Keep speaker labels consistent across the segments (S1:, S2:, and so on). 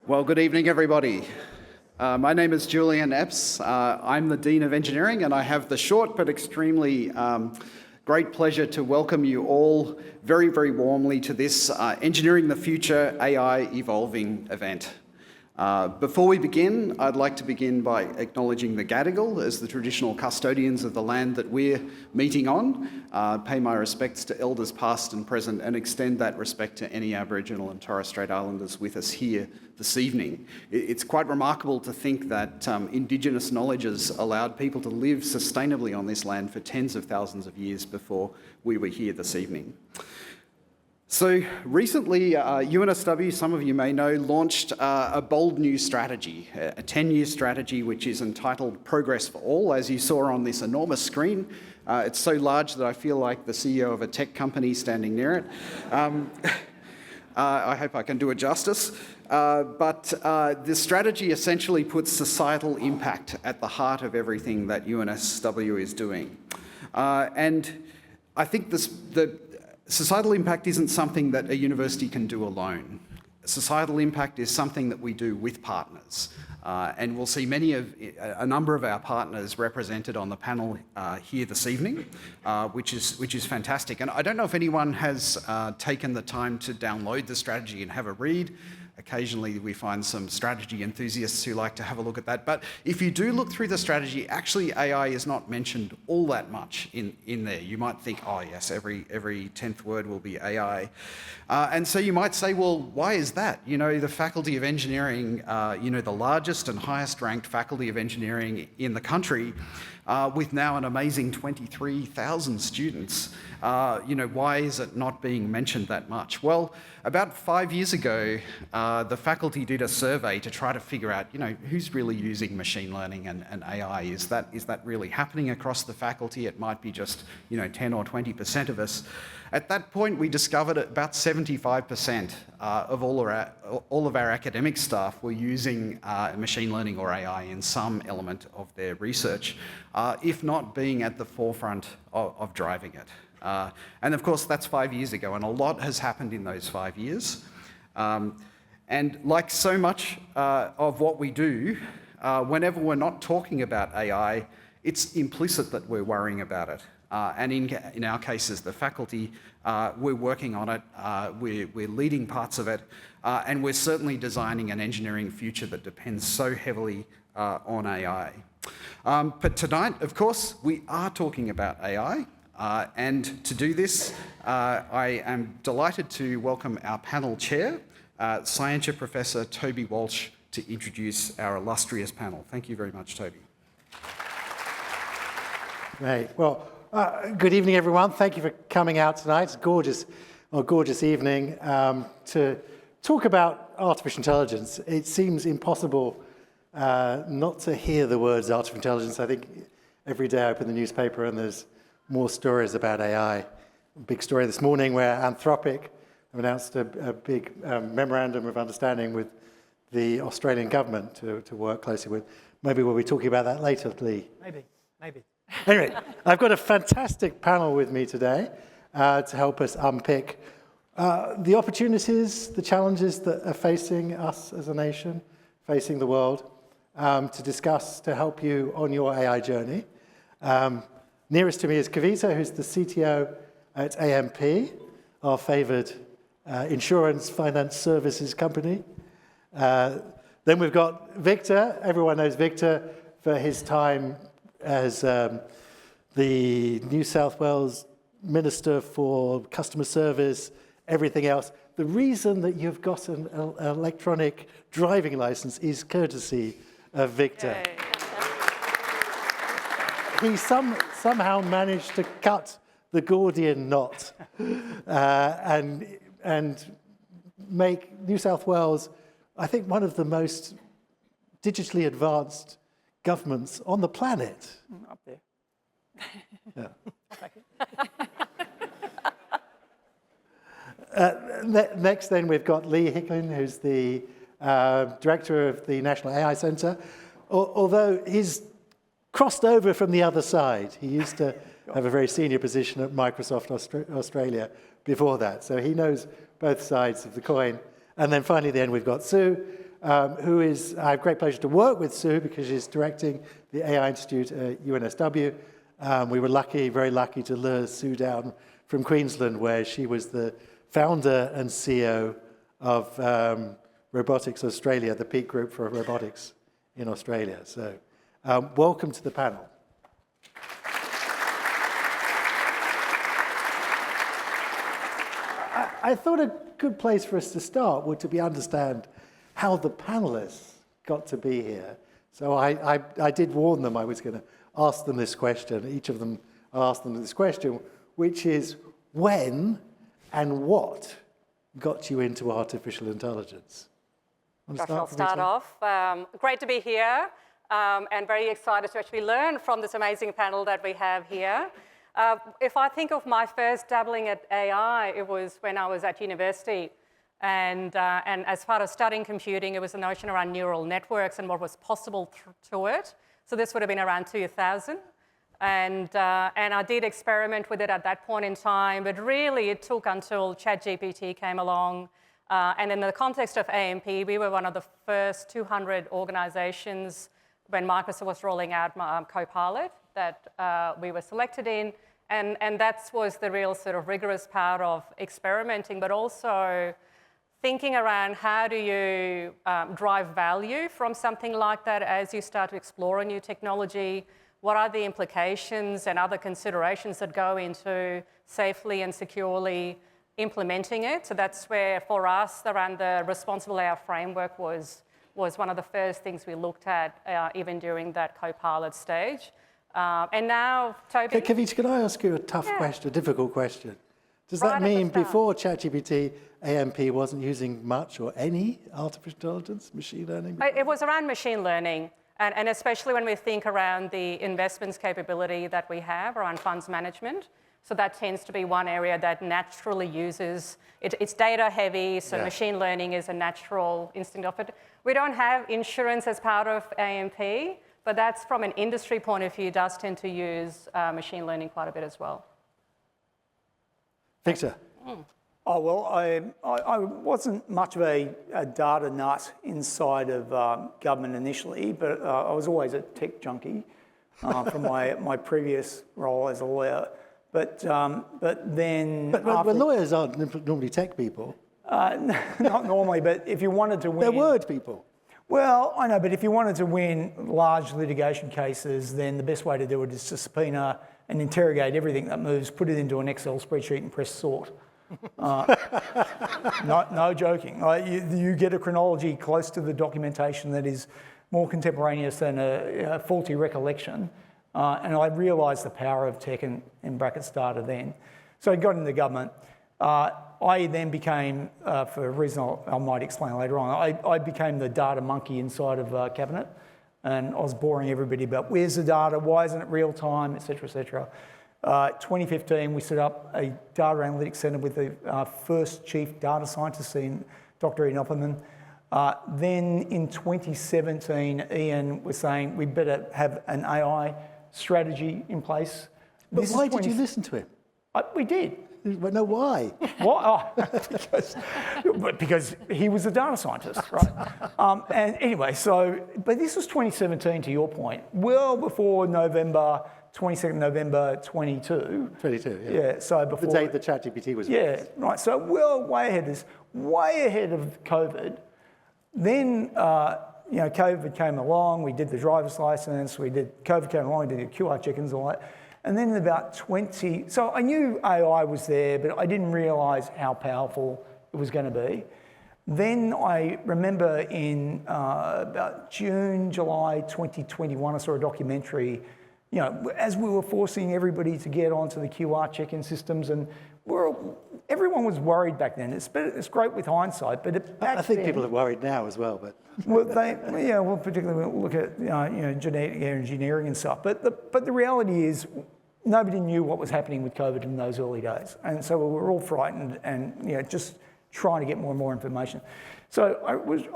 S1: Well, good evening, everybody. My name is Julian Epps. I'm the Dean of Engineering, and I have the short but extremely great pleasure to welcome you all very, very warmly to this Engineering the Future AI Evolving event. Before we begin, I'd like to begin by acknowledging the Gadigal as the traditional custodians of the land that we're meeting on. Pay my respects to elders past and present and extend that respect to any Aboriginal and Torres Strait Islanders with us here this evening. It's quite remarkable to think that Indigenous knowledge has allowed people to live sustainably on this land for tens of thousands of years before we were here this evening. So recently, UNSW, some of you may know, launched a bold new strategy, a 10-year strategy which is entitled Progress for All, as you saw on this enormous screen. It's so large that I feel like the CEO of a tech company standing near it. I hope I can do it justice. But this strategy essentially puts societal impact at the heart of everything that UNSW is doing. And I think the societal impact isn't something that a university can do alone. Societal impact is something that we do with partners. And we'll see a number of our partners represented on the panel here this evening, which is fantastic. And I don't know if anyone has taken the time to download the strategy and have a read. Occasionally we find some strategy enthusiasts who like to have a look at that. But if you do look through the strategy, actually AI is not mentioned all that much in there. You might think, oh yes, every 10th word will be AI. And so you might say, well, why is that? You know, the Faculty of Engineering, the largest and highest ranked Faculty of Engineering in the country, with now an amazing 23,000 students, why is it not being mentioned that much? Well, about 5 years ago, the faculty did a survey to try to figure out, who's really using machine learning and AI? Is that really happening across the faculty? It might be just, 10 or 20% of us. At that point, we discovered about 75% of all of our academic staff were using machine learning or AI in some element of their research, if not being at the forefront of driving it. And of course, that's 5 years ago, and a lot has happened in those 5 years. And like so much of what we do, whenever we're not talking about AI, it's implicit that we're worrying about it. And in our case as the faculty, we're working on it, we're leading parts of it, and we're certainly designing an engineering future that depends so heavily on AI. But tonight, of course, we are talking about AI, and to do this, I am delighted to welcome our panel chair, Scientia Professor Toby Walsh, to introduce our illustrious panel. Thank you very much, Toby.
S2: Right. Well, good evening, everyone. Thank you for coming out tonight. It's a gorgeous evening to talk about artificial intelligence. It seems impossible not to hear the words artificial intelligence. I think every day I open the newspaper and there's more stories about AI. A big story this morning where Anthropic announced a big memorandum of understanding with the Australian government to work closely with. Maybe we'll be talking about that later, Lee.
S3: Maybe.
S2: Anyway, I've got a fantastic panel with me today to help us unpick the opportunities, the challenges that are facing us as a nation, facing the world, to discuss, to help you on your AI journey. Nearest to me is Kavita, who's the CTO at AMP, our favoured insurance finance services company. Then we've got Victor. Everyone knows Victor for his time as the New South Wales Minister for Customer Service, everything else. The reason that you've got an electronic driving licence is courtesy of Victor.
S3: Yay.
S2: He somehow managed to cut the Gordian knot and make New South Wales, I think, one of the most digitally advanced governments on the planet.
S3: Up there.
S2: Yeah. Next, then, we've got Lee Hickin, who's the director of the National AI Centre. Although he's crossed over from the other side. He used to have a very senior position at Microsoft Australia before that. So he knows both sides of the coin. And then finally, we've got Sue, who is, I have great pleasure to work with Sue because she's directing the AI Institute at UNSW. We were lucky, very lucky to lure Sue down from Queensland, where she was the founder and CEO of Robotics Australia, the peak group for robotics in Australia. So welcome to the panel. I thought a good place for us to start would to be understand how the panelists got to be here. So I did warn them I was going to ask them this question. Each of them asked them this question, which is when and what got you into artificial intelligence?
S3: Gosh, I'll start off. Great to be here and very excited to actually learn from this amazing panel that we have here. If I think of my first dabbling at AI, it was when I was at university. And as part of studying computing, it was the notion around neural networks and what was possible to it. So this would have been around 2000. And I did experiment with it at that point in time, but really it took until ChatGPT came along. And in the context of AMP, we were one of the first 200 organizations when Microsoft was rolling out Copilot that we were selected in. And that was the real sort of rigorous part of experimenting, but also thinking around how do you drive value from something like that as you start to explore a new technology. What are the implications and other considerations that go into safely and securely implementing it? So that's where, for us, around the responsible AI framework was one of the first things we looked at, even during that Copilot stage. And now, Toby?
S2: Kavita, can I ask you a tough question, a difficult question? Does that mean before ChatGPT, AMP wasn't using much or any artificial intelligence, machine learning?
S3: It was around machine learning, and especially when we think around the investments capability that we have around funds management. So that tends to be one area that naturally uses, it's data heavy, so machine learning is a natural instinct of it. We don't have insurance as part of AMP, but that's from an industry point of view, does tend to use machine learning quite a bit as well.
S2: Victor?
S4: Oh, well, I wasn't much of a data nut inside of government initially, but I was always a tech junkie from my previous role as a lawyer. But then...
S2: But lawyers aren't normally tech people.
S4: Not normally, but if you wanted to win...
S2: They're word people.
S4: Well, I know, but if you wanted to win large litigation cases, then the best way to do it is to subpoena and interrogate everything that moves, put it into an Excel spreadsheet and press sort. No joking. You get a chronology close to the documentation that is more contemporaneous than a faulty recollection. And I realised the power of tech and in brackets data then. So I got into government. I then became, for a reason I might explain later on, I became the data monkey inside of Cabinet. And I was boring everybody about where's the data, why isn't it real time, et cetera, et cetera. 2015, we set up a data analytics centre with the first chief data scientist, Dr. Ian Opperman. Then in 2017, Ian was saying we better have an AI strategy in place.
S2: But why did you listen to him?
S4: We did.
S2: But no, why?
S4: Why? Because he was a data scientist, right? And anyway, but this was 2017 to your point, well before November, 22nd November 22.
S2: 22, yeah.
S4: Yeah, so before...
S2: The date that ChatGPT was
S4: Yeah,
S2: released.
S4: right. So way ahead of COVID. Then, COVID came along, we did the driver's license, COVID came along, we did the QR check-ins and all that. And then in about so I knew AI was there, but I didn't realise how powerful it was going to be. Then I remember in about June, July 2021, I saw a documentary, as we were forcing everybody to get onto the QR check-in systems, and everyone was worried back then. It's great with hindsight, but back
S2: I think
S4: then,
S2: people are worried now as well, but...
S4: Well, particularly when we look at genetic engineering and stuff. But the reality is, nobody knew what was happening with COVID in those early days, and so we were all frightened and just trying to get more and more information. So I was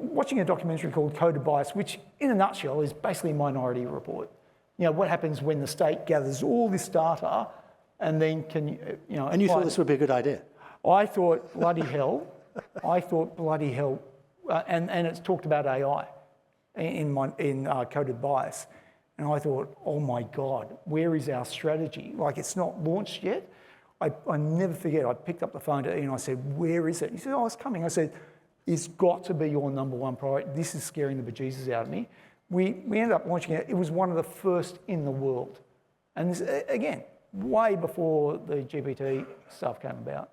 S4: watching a documentary called Coded Bias, which, in a nutshell, is basically a Minority Report. What happens when the state gathers all this data, and then
S2: And you thought this would be a good idea?
S4: I thought bloody hell. and it's talked about AI in coded bias. And I thought, oh my God, where is our strategy? Like, it's not launched yet. I never forget, I picked up the phone to Ian and I said, where is it? He said, oh, it's coming. I said, it's got to be your number one priority. This is scaring the bejesus out of me. We ended up launching it. It was one of the first in the world. And this, again, way before the GPT stuff came about.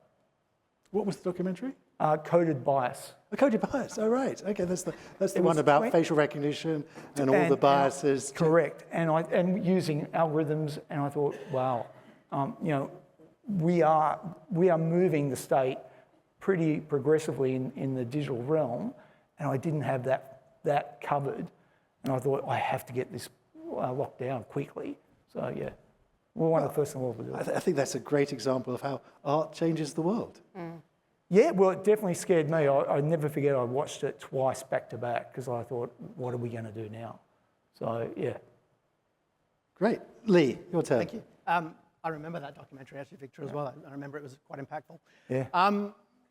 S2: What was the documentary?
S4: Coded bias.
S2: Coded bias. Oh, right. Okay, that's the one about facial recognition and all the biases.
S4: Correct. And using algorithms. And I thought, wow, you know, we are moving the state pretty progressively in the digital realm, and I didn't have that covered. And I thought, I have to get this locked down quickly. So yeah, we're one of the first in the world to do it.
S2: I think that's a great example of how art changes the world.
S4: Yeah, well, it definitely scared me. I never forget I watched it twice back to back because I thought, what are we going to do now? So yeah.
S2: Great. Lee, your turn.
S5: Thank you. I remember that documentary, actually, Victor, as well. I remember it was quite impactful.
S4: Yeah.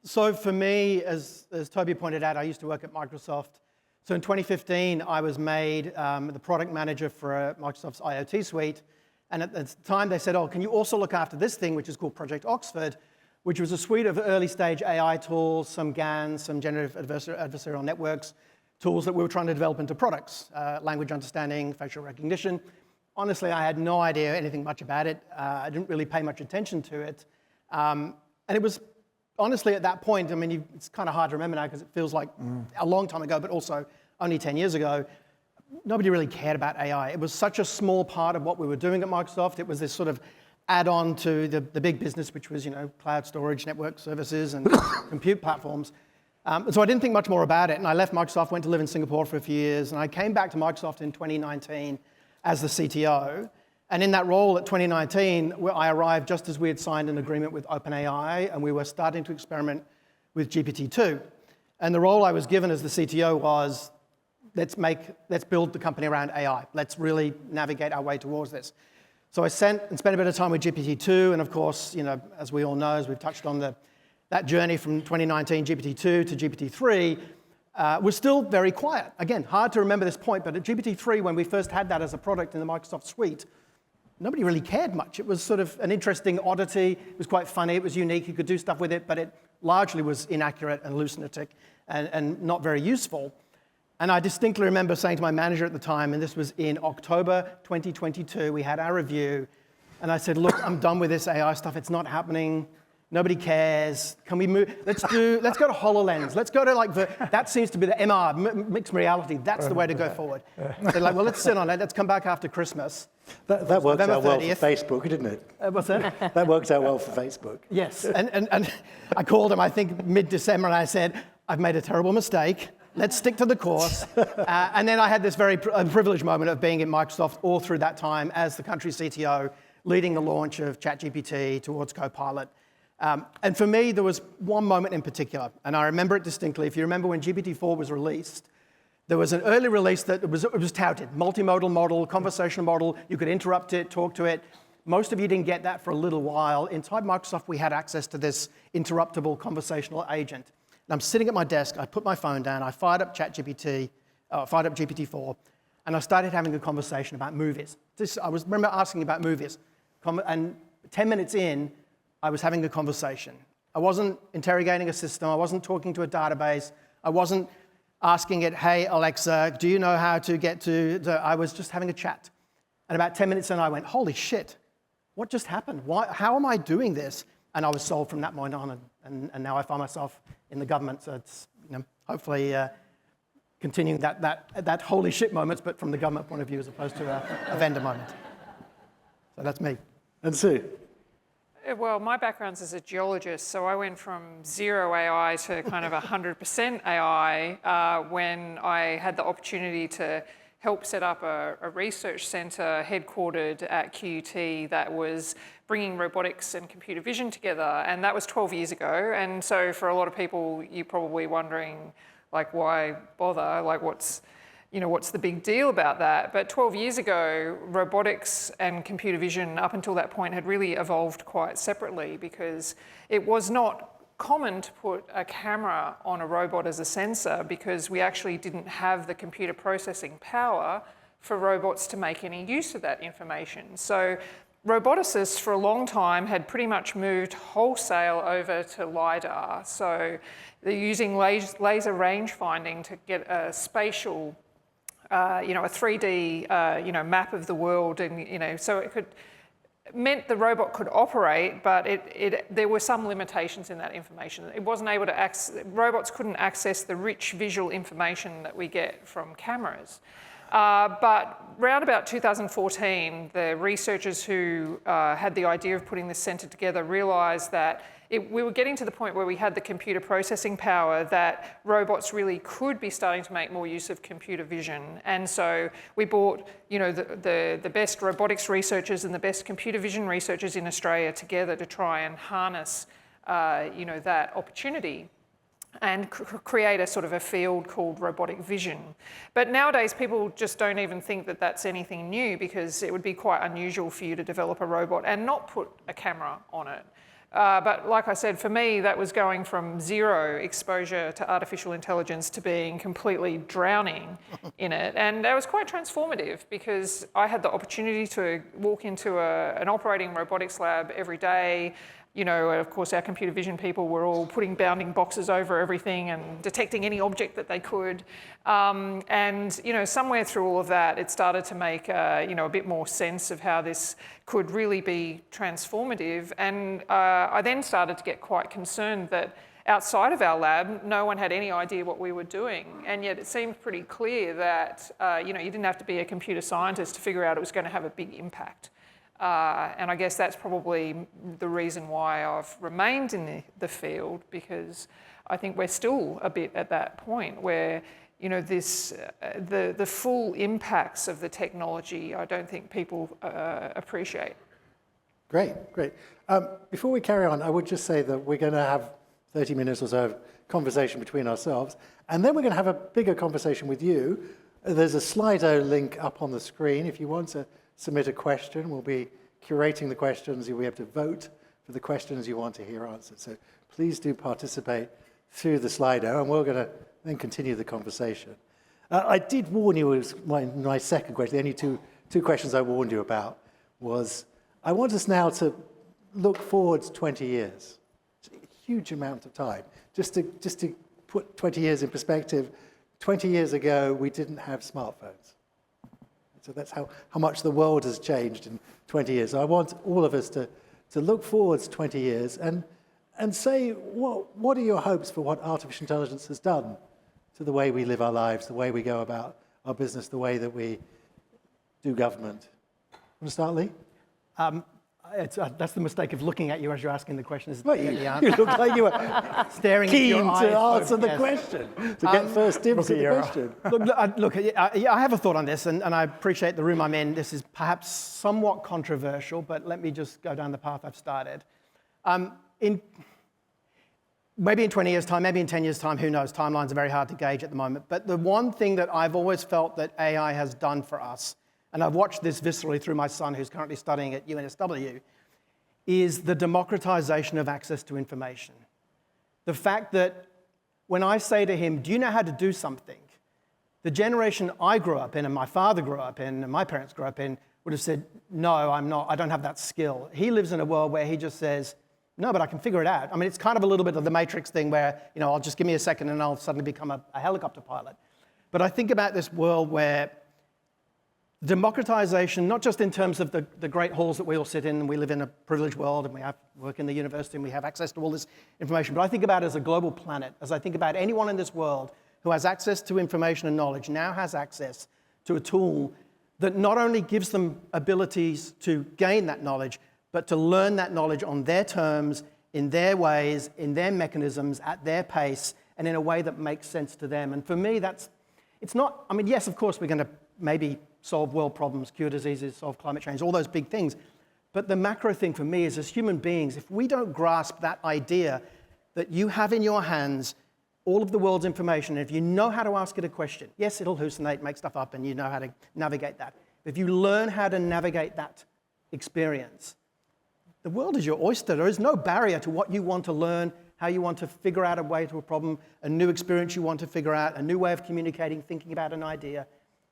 S5: So for me, as Toby pointed out, I used to work at Microsoft. So in 2015, I was made the product manager for Microsoft's IoT suite. And at the time, they said, oh, can you also look after this thing, which is called Project Oxford, which was a suite of early-stage AI tools, some GANs, some generative adversarial networks, tools that we were trying to develop into products, language understanding, facial recognition. Honestly, I had no idea anything much about it. I didn't really pay much attention to it. And it was, honestly, at that point, I mean, it's kind of hard to remember now because it feels like a long time ago, but also only 10 years ago. Nobody really cared about AI. It was such a small part of what we were doing at Microsoft. It was this sort of add-on to the big business, which was, you know, cloud storage, network services, and compute platforms. So I didn't think much more about it. And I left Microsoft, went to live in Singapore for a few years. And I came back to Microsoft in 2019 as the CTO. And in that role at 2019, I arrived just as we had signed an agreement with OpenAI, and we were starting to experiment with GPT-2. And the role I was given as the CTO was, let's build the company around AI. Let's really navigate our way towards this. So I spent a bit of time with GPT-2, and of course, you know, as we all know, as we've touched on that journey from 2019 GPT-2 to GPT-3, was still very quiet. Again, hard to remember this point, but at GPT-3, when we first had that as a product in the Microsoft suite, nobody really cared much. It was sort of an interesting oddity. It was quite funny. It was unique. You could do stuff with it, but it largely was inaccurate and hallucinatic and not very useful. And I distinctly remember saying to my manager at the time, and this was in October 2022, we had our review, and I said, look, I'm done with this AI stuff. It's not happening. Nobody cares. Can we move? Let's go to HoloLens. Let's go to that seems to be the MR, mixed reality. That's the way to go forward. They're like, well, let's sit on it. Let's come back after Christmas.
S2: That worked out well for Facebook, didn't it?
S5: What's that?
S2: That worked out well for Facebook.
S5: Yes, and I called him, I think, mid-December, and I said, I've made a terrible mistake. Let's stick to the course. And then I had this very privileged moment of being at Microsoft all through that time as the country CTO, leading the launch of ChatGPT towards Copilot. And for me, there was one moment in particular, and I remember it distinctly. If you remember when GPT-4 was released, there was an early release that it was touted, multimodal model, conversational model. You could interrupt it, talk to it. Most of you didn't get that for a little while. Inside Microsoft, we had access to this interruptible conversational agent. And I'm sitting at my desk, I put my phone down, I fired up GPT-4, and I started having a conversation about movies. I remember asking about movies. And 10 minutes in, I was having a conversation. I wasn't interrogating a system, I wasn't talking to a database, I wasn't asking it, hey, Alexa, do you know how to get to I was just having a chat. And about 10 minutes in, I went, holy shit, what just happened? How am I doing this? And I was sold from that point on, and now I find myself in the government. So it's, you know, hopefully continuing that holy shit moments, but from the government point of view as opposed to a vendor moment. So that's me.
S2: And Sue?
S6: Well, my background's as a geologist, so I went from zero AI to kind of 100% AI when I had the opportunity to help set up a research centre headquartered at QUT that was bringing robotics and computer vision together, and that was 12 years ago. And so for a lot of people, you're probably wondering, like, why bother? Like, what's the big deal about that? But 12 years ago, robotics and computer vision up until that point had really evolved quite separately because it was not common to put a camera on a robot as a sensor because we actually didn't have the computer processing power for robots to make any use of that information. So roboticists for a long time had pretty much moved wholesale over to LiDAR. So they're using laser range finding to get a spatial, a 3D, map of the world, and so it meant the robot could operate, but there were some limitations in that information. It wasn't able to robots couldn't access the rich visual information that we get from cameras. But around about 2014, the researchers who had the idea of putting this centre together realised that we were getting to the point where we had the computer processing power that robots really could be starting to make more use of computer vision. And so we brought the best robotics researchers and the best computer vision researchers in Australia together to try and harness that opportunity and create a sort of a field called robotic vision. But nowadays people just don't even think that that's anything new because it would be quite unusual for you to develop a robot and not put a camera on it. But like I said, for me, that was going from zero exposure to artificial intelligence to being completely drowning in it. And that was quite transformative because I had the opportunity to walk into an operating robotics lab every day. Of course, our computer vision people were all putting bounding boxes over everything and detecting any object that they could. Somewhere through all of that, it started to make a bit more sense of how this could really be transformative. And I then started to get quite concerned that outside of our lab, no one had any idea what we were doing. And yet it seemed pretty clear that you didn't have to be a computer scientist to figure out it was going to have a big impact. And I guess that's probably the reason why I've remained in the field, because I think we're still a bit at that point where the full impacts of the technology I don't think people appreciate.
S2: Great. Before we carry on, I would just say that we're going to have 30 minutes or so of conversation between ourselves, and then we're going to have a bigger conversation with you. There's a Slido link up on the screen if you want to submit a question. We'll be curating the questions. You'll be able to vote for the questions you want to hear answered. So please do participate through the Slido, and we're going to then continue the conversation. I did warn you, was my second question, the only two questions I warned you about was, I want us now to look forward 20 years. It's a huge amount of time. Just to put 20 years in perspective, 20 years ago, we didn't have smartphones. So that's how much the world has changed in 20 years. So I want all of us to look forwards 20 years and say, what are your hopes for what artificial intelligence has done to the way we live our lives, the way we go about our business, the way that we do government? Want to start, Lee?
S5: That's the mistake of looking at you as you're asking the question.
S2: Well, you look like you were
S5: staring
S2: keen
S5: at your
S2: to
S5: eyes,
S2: answer the question, to get first dibs at the question.
S5: Look, I have a thought on this, and I appreciate the room I'm in. This is perhaps somewhat controversial, but let me just go down the path I've started. Maybe in 20 years' time, maybe in 10 years' time, who knows? Timelines are very hard to gauge at the moment. But the one thing that I've always felt that AI has done for us, and I've watched this viscerally through my son who's currently studying at UNSW, is the democratization of access to information. The fact that when I say to him, do you know how to do something? The generation I grew up in and my father grew up in and my parents grew up in would have said, no, I'm not, I don't have that skill. He lives in a world where he just says, no, but I can figure it out. I mean, it's kind of a little bit of the Matrix thing where, I'll just give me a second and I'll suddenly become a helicopter pilot. But I think about this world where democratization, not just in terms of the great halls that we all sit in, and we live in a privileged world, and we work in the university, and we have access to all this information, but I think about it as a global planet, as I think about anyone in this world who has access to information and knowledge now has access to a tool that not only gives them abilities to gain that knowledge, but to learn that knowledge on their terms, in their ways, in their mechanisms, at their pace, and in a way that makes sense to them. And for me, it's not, yes, of course, we're going to maybe solve world problems, cure diseases, solve climate change, all those big things. But the macro thing for me is, as human beings, if we don't grasp that idea that you have in your hands all of the world's information, and if you know how to ask it a question, yes, it'll hallucinate, make stuff up, and you know how to navigate that. If you learn how to navigate that experience, the world is your oyster. There is no barrier to what you want to learn how you want to figure out a way to a problem, a new experience you want to figure out, a new way of communicating, thinking about an idea.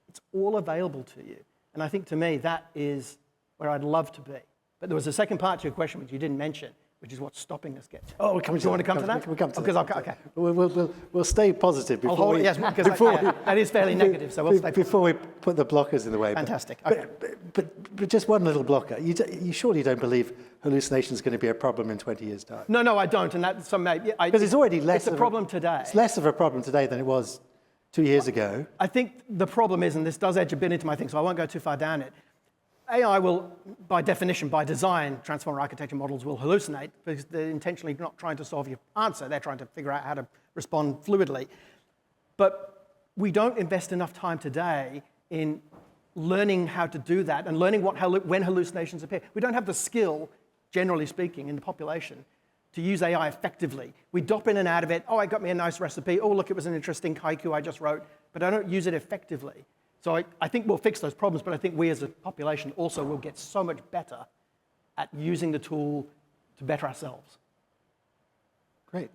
S5: It's all available to you. And I think to me, that is where I'd love to be. But there was a second part to your question, which you didn't mention, which is what's stopping us getting.
S2: Oh, we're coming to
S5: Do you want to come to that?
S2: We'll come to
S5: because
S2: that.
S5: okay.
S2: We'll stay positive before we...
S5: Yes, because that is fairly negative, so we'll stay
S2: Before we put the blockers in the way.
S5: Fantastic. Okay.
S2: But just one little blocker. You surely don't believe hallucination is going to be a problem in 20 years' time?
S5: No, I don't. And that's some
S2: because it's already less.
S5: It's a problem today.
S2: It's less of a problem today than it was 2 years ago.
S5: I think the problem is, and this does edge a bit into my thing, so I won't go too far down it. AI will, by definition, by design, transformer architecture models will hallucinate because they're intentionally not trying to solve your answer. They're trying to figure out how to respond fluidly. But we don't invest enough time today in learning how to do that and learning when hallucinations appear. We don't have the skill, generally speaking, in the population to use AI effectively. We dop in and out of it. Oh, I got me a nice recipe. Oh, look, it was an interesting haiku I just wrote. But I don't use it effectively. So I think we'll fix those problems, but I think we as a population also will get so much better at using the tool to better ourselves.
S2: Great.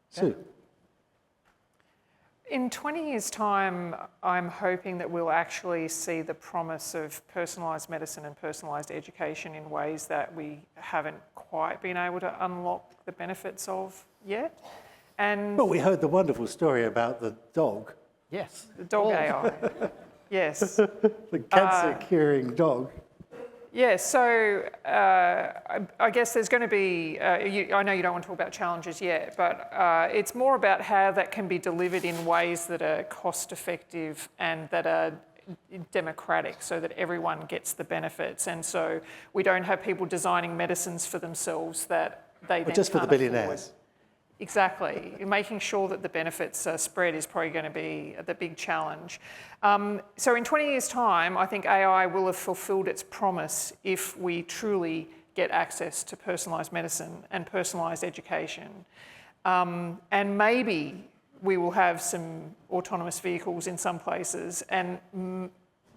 S2: Sue?
S6: In 20 years' time, I'm hoping that we'll actually see the promise of personalised medicine and personalised education in ways that we haven't quite been able to unlock the benefits of yet. And
S2: Well, we heard the wonderful story about the dog.
S5: Yes.
S6: the dog AI, yes.
S2: The cancer-curing dog.
S6: Yeah, so I guess there's going to be, I know you don't want to talk about challenges yet, but it's more about how that can be delivered in ways that are cost-effective and that are democratic so that everyone gets the benefits. And so we don't have people designing medicines for themselves that they then
S2: Just for the
S6: can't afford.
S2: billionaires.
S6: Exactly. Making sure that the benefits are spread is probably going to be the big challenge. So in 20 years' time, I think AI will have fulfilled its promise if we truly get access to personalised medicine and personalised education. And maybe we will have some autonomous vehicles in some places, and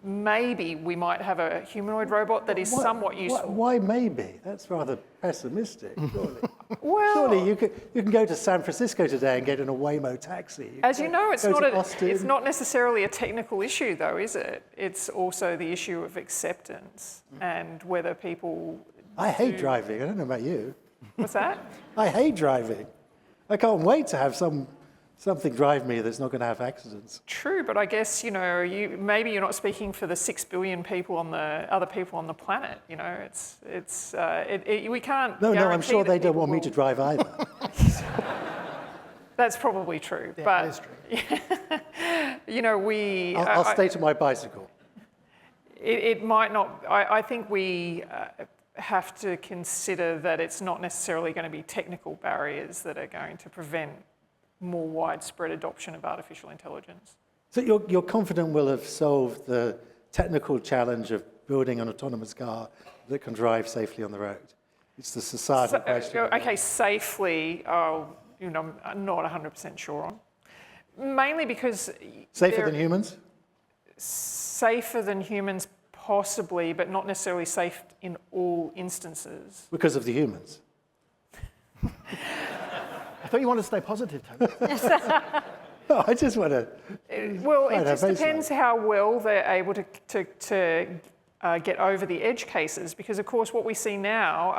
S6: maybe we might have a humanoid robot that is somewhat useful.
S2: Why maybe? That's rather pessimistic, surely.
S6: Well,
S2: Surely you can go to San Francisco today and get in a Waymo taxi.
S6: As you know, it's
S2: Austin.
S6: not necessarily a technical issue, though, is it? It's also the issue of acceptance and whether people.
S2: I hate driving. I don't know about you.
S6: What's that?
S2: I hate driving. I can't wait to have something drive me that's not going to have accidents.
S6: True, but I guess maybe you're not speaking for the 6 billion people on the other people on the planet. You know, we can't.
S2: No, I'm sure they don't want me
S6: will.
S2: to drive either.
S6: That's probably true,
S5: Yeah,
S6: but
S5: that is true.
S2: I'll stay to my bicycle.
S6: It might not. I think we have to consider that it's not necessarily going to be technical barriers that are going to prevent more widespread adoption of artificial intelligence.
S2: So you're confident we'll have solved the technical challenge of building an autonomous car that can drive safely on the road? It's the societal question.
S6: Okay, safely, I'm not 100% sure on. Mainly because...
S2: Safer than humans?
S6: Safer than humans, possibly, but not necessarily safe in all instances.
S2: Because of the humans?
S5: I thought you wanted to stay positive, Toby.
S2: No, I just want to...
S6: Well, it just depends how well they're able to get over the edge cases, because of course what we see now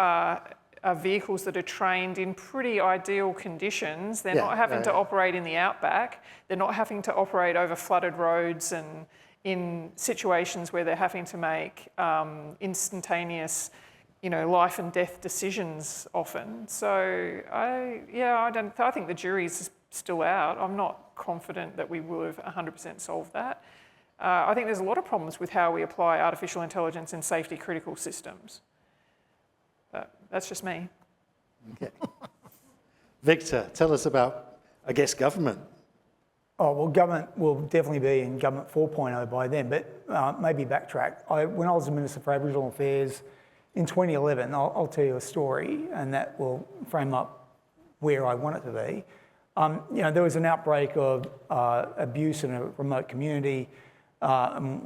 S6: are vehicles that are trained in pretty ideal conditions. They're not having to operate in the outback. They're not having to operate over flooded roads and in situations where they're having to make instantaneous life and death decisions often. So I think the jury's still out. I'm not confident that we will have 100% solved that. I think there's a lot of problems with how we apply artificial intelligence in safety critical systems. But that's just me.
S2: Okay. Victor, tell us about, I guess, government.
S4: Oh, well, government will definitely be in Government 4.0 by then, but maybe backtrack. When I was the Minister for Aboriginal Affairs, in 2011, I'll tell you a story, and that will frame up where I want it to be. There was an outbreak of abuse in a remote community.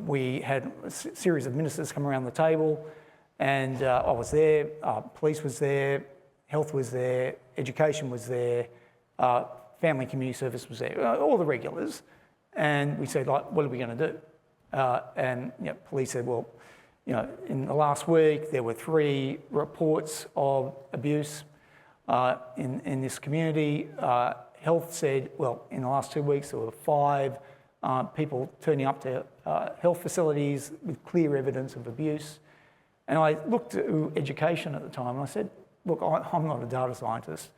S4: We had a series of ministers come around the table, and I was there, police was there, health was there, education was there, family community service was there, all the regulars. And we said, like, what are we going to do? And police said, well, in the last week, there were 3 reports of abuse in this community. Health said, well, in the last 2 weeks, there were 5 people turning up to health facilities with clear evidence of abuse. And I looked at education at the time and I said, look, I'm not a data scientist,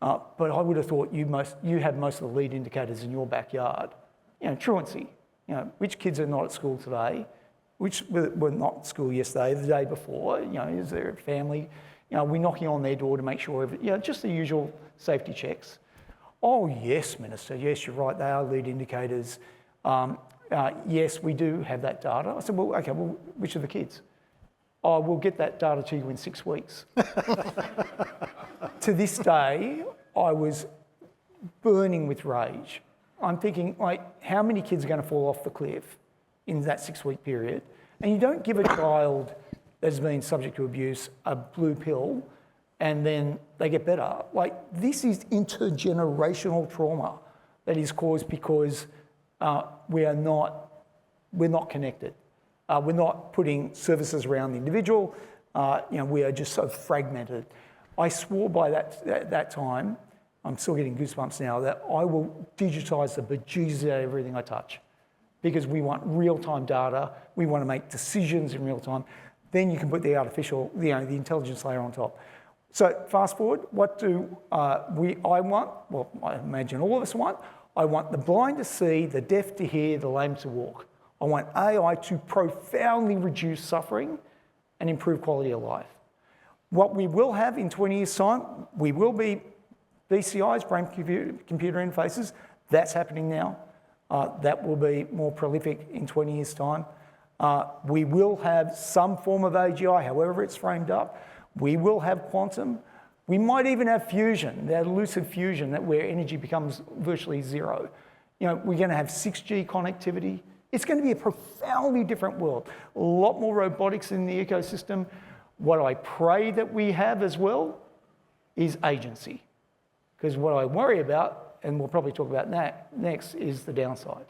S4: but I would have thought you have most of the lead indicators in your backyard. Truancy, which kids are not at school today, which were not at school yesterday, the day before, is there a family? We're knocking on their door to make sure, just the usual safety checks. Oh, yes, Minister, yes, you're right, they are lead indicators. Yes, we do have that data. I said, well, okay, well, which are the kids? Oh, we'll get that data to you in 6 weeks. To this day, I was burning with rage. I'm thinking, like, how many kids are going to fall off the cliff in that 6-week period? And you don't give a child that's been subject to abuse a blue pill and then they get better. Like, this is intergenerational trauma that is caused because we're not connected. We're not putting services around the individual. We are just so fragmented. I swore by that time, I'm still getting goosebumps now, that I will digitise the bejesus out of everything I touch because we want real-time data. We want to make decisions in real time. Then you can put the artificial, the intelligence layer on top. So fast forward, what do I want? Well, I imagine all of us want. I want the blind to see, the deaf to hear, the lame to walk. I want AI to profoundly reduce suffering and improve quality of life. What we will have in 20 years' time, we will be BCIs, brain-computer interfaces. That's happening now. That will be more prolific in 20 years' time. We will have some form of AGI, however it's framed up. We will have quantum. We might even have fusion, that elusive fusion where energy becomes virtually zero. We're going to have 6G connectivity. It's going to be a profoundly different world. A lot more robotics in the ecosystem. What I pray that we have as well is agency. Because what I worry about, and we'll probably talk about that next, is the downside.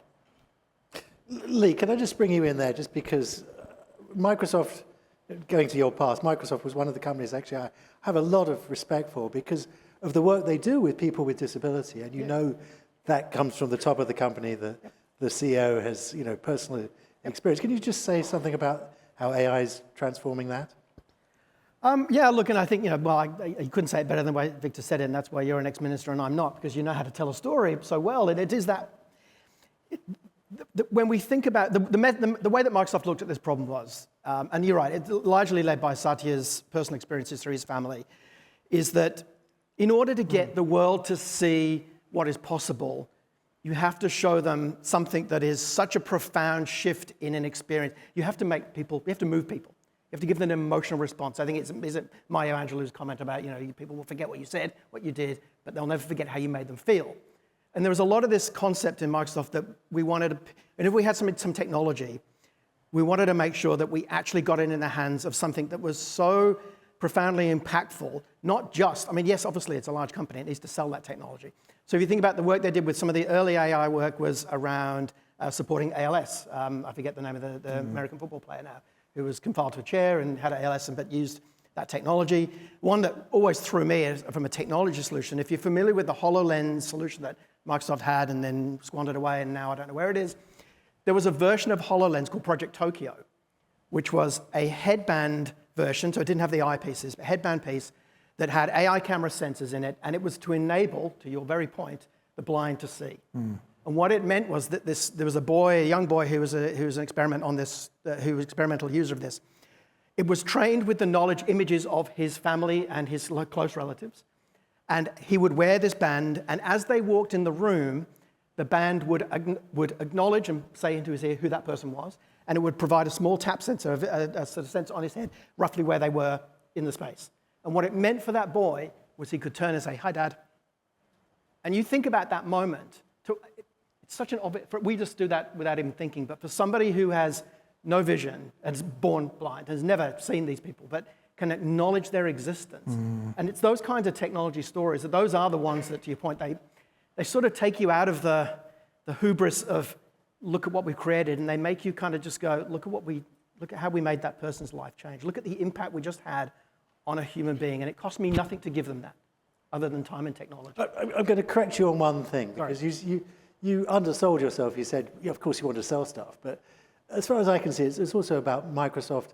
S2: Lee, can I just bring you in there, just because Microsoft, going to your past, Microsoft was one of the companies actually I have a lot of respect for because of the work they do with people with disability, and you know that comes from the top of the company. The CEO has personal experience. Can you just say something about how AI is transforming that?
S5: Yeah, look, and I think, you couldn't say it better than the way Victor said it, and that's why you're an ex-minister and I'm not, because you know how to tell a story so well. And it is that, when we think about the way that Microsoft looked at this problem was, and you're right, it's largely led by Satya's personal experiences through his family, is that in order to get the world to see what is possible, you have to show them something that is such a profound shift in an experience. You have to move people. You have to give them an emotional response. I think is it Maya Angelou's comment about, people will forget what you said, what you did, but they'll never forget how you made them feel. And there was a lot of this concept in Microsoft that we wanted to, and if we had some technology, we wanted to make sure that we actually got it in the hands of something that was so profoundly impactful, not just, yes, obviously it's a large company, it needs to sell that technology. So if you think about the work they did with some of the early AI work was around supporting ALS. I forget the name of the American football player now, who was confined to a chair and had ALS but used that technology. One that always threw me from a technology solution, if you're familiar with the HoloLens solution that Microsoft had and then squandered away and now I don't know where it is, there was a version of HoloLens called Project Tokyo, which was a headband version, so it didn't have the eyepieces, but a headband piece that had AI camera sensors in it, and it was to enable, to your very point, the blind to see. And what it meant was that there was a young boy who was an experiment on this, who was an experimental user of this. It was trained with the knowledge images of his family and his close relatives. And he would wear this band, and as they walked in the room, the band would acknowledge and say into his ear who that person was, and it would provide a small tap sensor, a sort of sensor on his head, roughly where they were in the space. And what it meant for that boy was he could turn and say, "Hi, Dad." And you think about that moment. It's such an obvious, we just do that without even thinking, but for somebody who has no vision and is born blind, has never seen these people, but can acknowledge their existence. And it's those kinds of technology stories, that those are the ones that, to your point, they sort of take you out of the hubris of look at what we've created, and they make you kind of just go, look at how we made that person's life change. Look at the impact we just had on a human being, and it cost me nothing to give them that, other than time and technology.
S2: I'm going to correct you on one thing, because you undersold yourself. You said, yeah, of course you want to sell stuff, but as far as I can see, it's also about Microsoft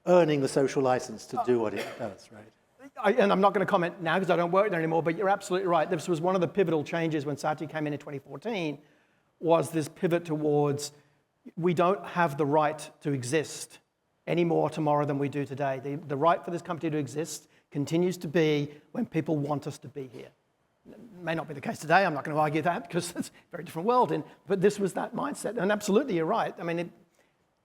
S2: earning the social license to do what it does, right?
S5: And I'm not going to comment now because I don't work there anymore, but you're absolutely right. This was one of the pivotal changes when Satya came in 2014, was this pivot towards we don't have the right to exist any more tomorrow than we do today. The right for this company to exist continues to be when people want us to be here. It may not be the case today. I'm not going to argue that because it's a very different world. But this was that mindset. And absolutely, you're right. I mean,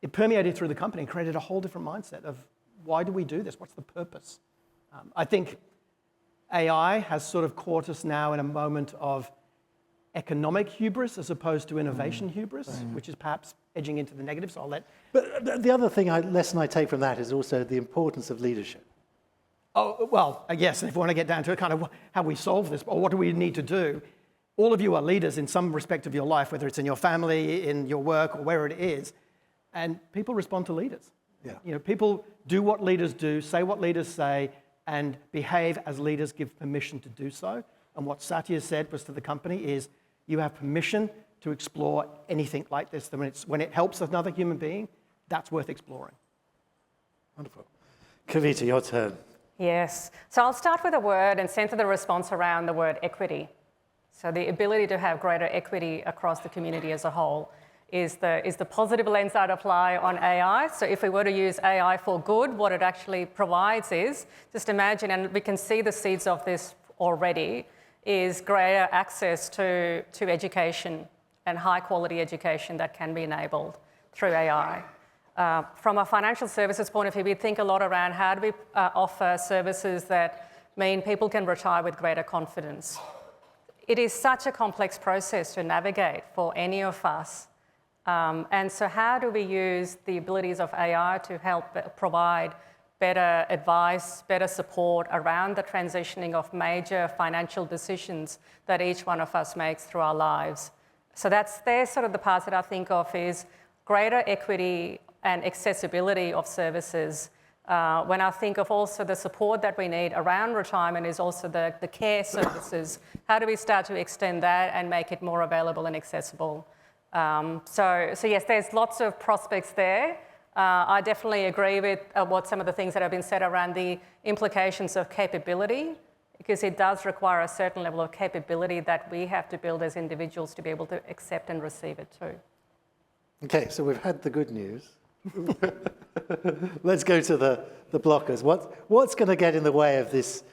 S5: it permeated through the company and created a whole different mindset of why do we do this? What's the purpose? I think AI has sort of caught us now in a moment of economic hubris as opposed to innovation hubris, which is perhaps edging into the negative. So I'll let.
S2: But the other lesson I take from that is also the importance of leadership.
S5: Oh, well, yes, if we want to get down to kind of how we solve this, or what do we need to do, all of you are leaders in some respect of your life, whether it's in your family, in your work, or where it is. And people respond to leaders.
S2: Yeah.
S5: You know, people do what leaders do, say what leaders say, and behave as leaders give permission to do so. And what Satya said was to the company is, you have permission to explore anything like this. When it helps another human being, that's worth exploring.
S2: Wonderful. Kavita, your turn.
S3: Yes. So I'll start with a word and center the response around the word equity. So the ability to have greater equity across the community as a whole is the positive lens I'd apply on AI. So if we were to use AI for good, what it actually provides is, just imagine, and we can see the seeds of this already, is greater access to education and high quality education that can be enabled through AI. From a financial services point of view, we think a lot around how do we offer services that mean people can retire with greater confidence. It is such a complex process to navigate for any of us. And so how do we use the abilities of AI to help provide better advice, better support around the transitioning of major financial decisions that each one of us makes through our lives? So they're sort of the parts that I think of is greater equity and accessibility of services. When I think of also the support that we need around retirement is also the care services. How do we start to extend that and make it more available and accessible? So yes, there's lots of prospects there. I definitely agree with what some of the things that have been said around the implications of capability, because it does require a certain level of capability that we have to build as individuals to be able to accept and receive it too.
S2: Okay, so we've had the good news. Let's go to the blockers. What's going to get in the way of this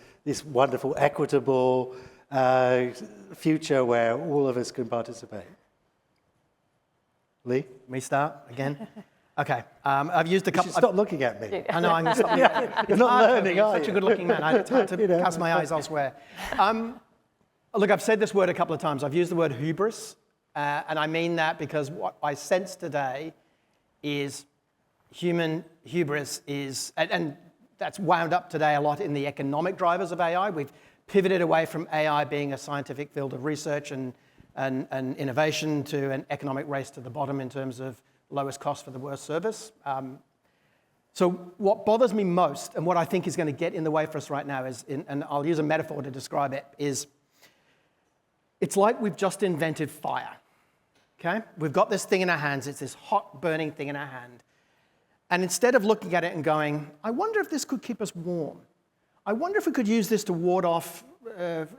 S2: wonderful, equitable future where all of us can participate? Lee?
S5: Me start again? Okay. I've used a couple.
S2: Stop looking at me.
S5: I know, I'm going to stop looking at you.
S2: You're not learning, are you?
S5: You're such a good-looking man. It's hard to cast my eyes elsewhere. Look, I've said this word a couple of times. I've used the word hubris, and I mean that because what I sense today is human hubris is, and that's wound up today a lot in the economic drivers of AI. We've pivoted away from AI being a scientific field of research and innovation to an economic race to the bottom in terms of lowest cost for the worst service. So what bothers me most, and what I think is going to get in the way for us right now is, and I'll use a metaphor to describe it, is it's like we've just invented fire, okay? We've got this thing in our hands. It's this hot, burning thing in our hand. And instead of looking at it and going, I wonder if this could keep us warm. I wonder if we could use this to ward off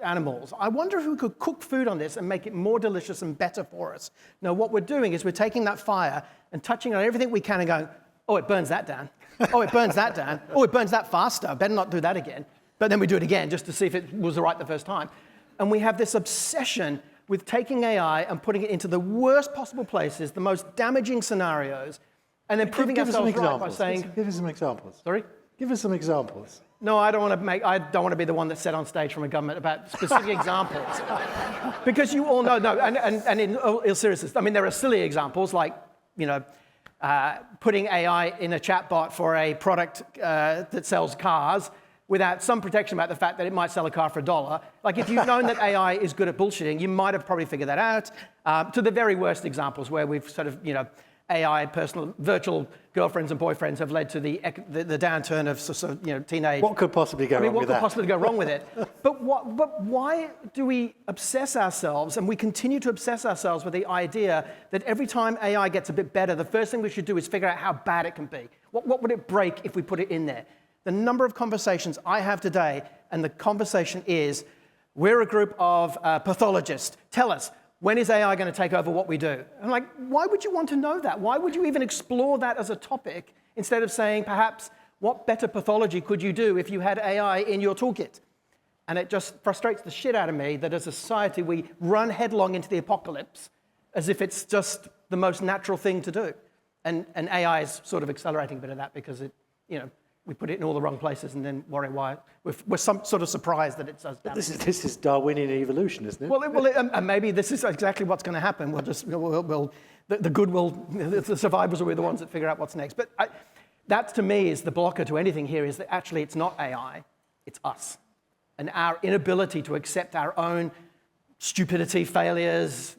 S5: animals. I wonder if we could cook food on this and make it more delicious and better for us. No, what we're doing is we're taking that fire and touching on everything we can and going, oh, it burns that down. Oh, it burns that down. Oh, it burns that faster. Better not do that again. But then we do it again just to see if it was right the first time. And we have this obsession with taking AI and putting it into the worst possible places, the most damaging scenarios, and then proving ourselves right by saying...
S2: Give us some examples.
S5: Sorry?
S2: Give us some examples.
S5: No, I don't want to be the one that's said on stage from a government about specific examples. Because you all know, and in all seriousness, I mean, there are silly examples like, you know, putting AI in a chatbot for a product that sells cars without some protection about the fact that it might sell a car for $1. Like, if you've known that AI is good at bullshitting, you might have probably figured that out. To the very worst examples where we've sort of, AI personal virtual girlfriends and boyfriends have led to the downturn of sort of, teenage.
S2: What could possibly go wrong with that?
S5: What could possibly go wrong with it? But why do we obsess ourselves, and we continue to obsess ourselves with the idea that every time AI gets a bit better, the first thing we should do is figure out how bad it can be. What would it break if we put it in there? The number of conversations I have today, and the conversation is, we're a group of pathologists. Tell us, when is AI going to take over what we do? I'm like, why would you want to know that? Why would you even explore that as a topic instead of saying, perhaps, what better pathology could you do if you had AI in your toolkit? And it just frustrates the shit out of me that as a society we run headlong into the apocalypse as if it's just the most natural thing to do. And AI is sort of accelerating a bit of that because it, we put it in all the wrong places and then worry why. We're some sort of surprised that it does damage.
S2: This is Darwinian evolution, isn't it?
S5: Well, maybe this is exactly what's going to happen. The survivors will be the ones that figure out what's next. But that, to me, is the blocker to anything here, is that actually it's not AI, it's us. And our inability to accept our own stupidity, failures,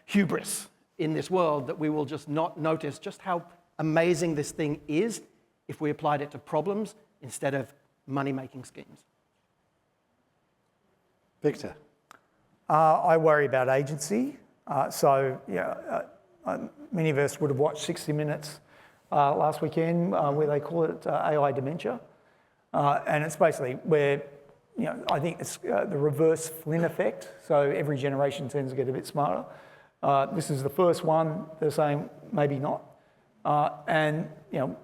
S5: hubris in this world, that we will just not notice just how amazing this thing is if we applied it to problems instead of money-making schemes.
S2: Victor?
S4: I worry about agency. Many of us would have watched 60 Minutes last weekend where they call it AI dementia. And it's basically where, I think it's the reverse Flynn effect. So every generation tends to get a bit smarter. This is the first one. They're saying maybe not. And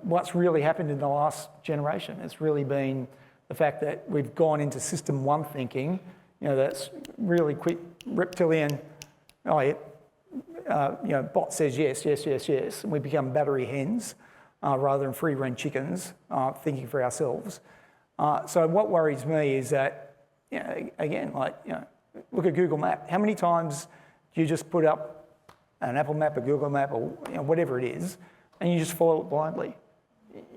S4: what's really happened in the last generation, it's really been the fact that we've gone into system one thinking, that's really quick reptilian, bot says yes, yes, yes, yes, and we become battery hens rather than free-range chickens thinking for ourselves. So what worries me is that, again, look at Google Map. How many times do you just put up an Apple map, a Google map, or whatever it is, and you just follow it blindly?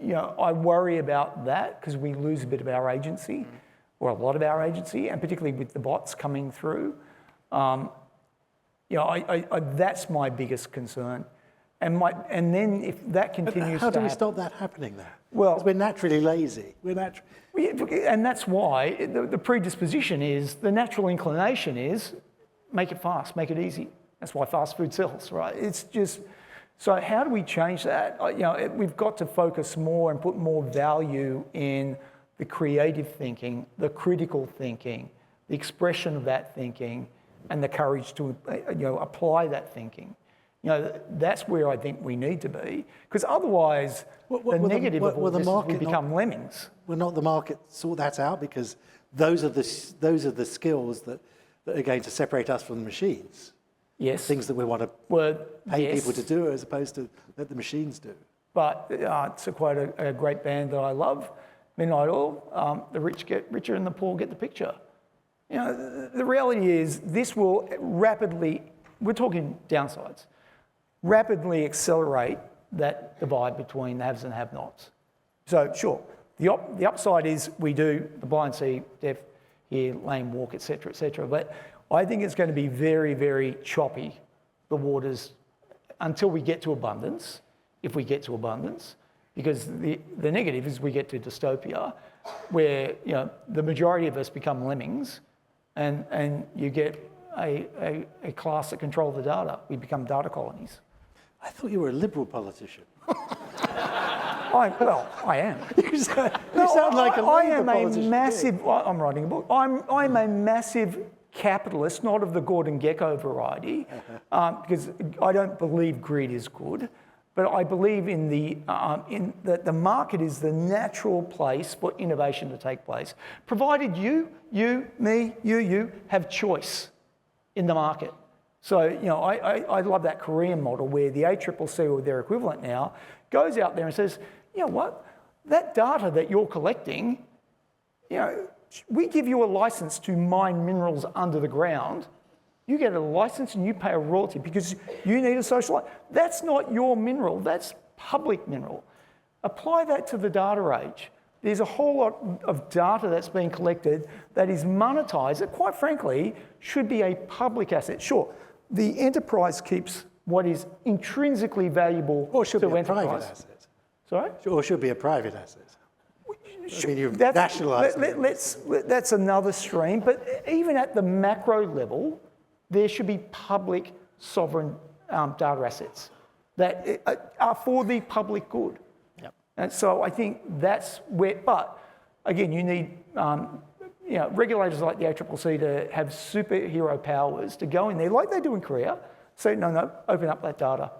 S4: I worry about that because we lose a bit of our agency, or a lot of our agency, and particularly with the bots coming through. That's my biggest concern. And then if that continues,
S2: how do we stop that happening then?
S4: Well,
S2: because we're naturally lazy.
S4: And that's why the predisposition is, the natural inclination is, make it fast, make it easy. That's why fast food sells, right? It's just, so how do we change that? We've got to focus more and put more value in the creative thinking, the critical thinking, the expression of that thinking, and the courage to apply that thinking. That's where I think we need to be, because otherwise the negative of all this is we become lemmings.
S2: Will not the market sort that out? Because those are the skills that are going to separate us from the machines.
S4: Yes.
S2: Things that we want to pay people to do as opposed to let the machines do.
S4: But to quote a great band that I love, Midnight Oil, the rich get richer and the poor get the picture. The reality is this will rapidly, we're talking downsides, rapidly accelerate that divide between the haves and have-nots. So sure, the upside is we do the blind see, deaf hear, lame walk, etc., but I think it's going to be very, very choppy, the waters, until we get to abundance, if we get to abundance, because the negative is we get to dystopia, where the majority of us become lemmings, and you get a class that control the data. We become data colonies.
S2: I thought you were a liberal politician.
S4: I am.
S2: You sound like a Labour politician.
S4: I'm writing a book. I'm a massive capitalist, not of the Gordon Gekko variety, because I don't believe greed is good, but I believe in that the market is the natural place for innovation to take place, provided you, me, you have choice in the market. So, I love that Korean model where the ACCC or their equivalent now goes out there and says, you know what, that data that you're collecting, we give you a license to mine minerals under the ground. You get a license and you pay a royalty because you need a social life. That's not your mineral, that's public mineral. Apply that to the data age. There's a whole lot of data that's being collected that is monetized that, quite frankly, should be a public asset. Sure, the enterprise keeps what is intrinsically valuable
S2: Or should
S4: to
S2: be a
S4: enterprise.
S2: private asset.
S4: Sorry?
S2: Or should be a private asset. I mean, you've
S4: That's,
S2: nationalised
S4: that's another stream, but even at the macro level, there should be public sovereign data assets that are for the public good.
S2: Yep.
S4: And so I think that's where, but again, you need regulators like the ACCC to have superhero powers to go in there, like they do in Korea, say, no, open up that data,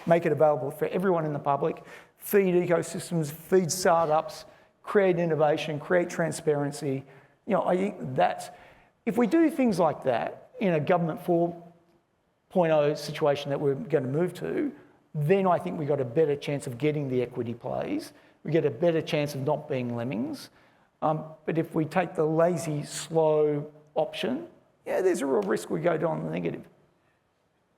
S4: make it available for everyone in the public, feed ecosystems, feed startups, create innovation, create transparency. I think that's, if we do things like that in a government 4.0 situation that we're going to move to, then I think we've got a better chance of getting the equity plays. We get a better chance of not being lemmings. But if we take the lazy, slow option, there's a real risk we go down the negative.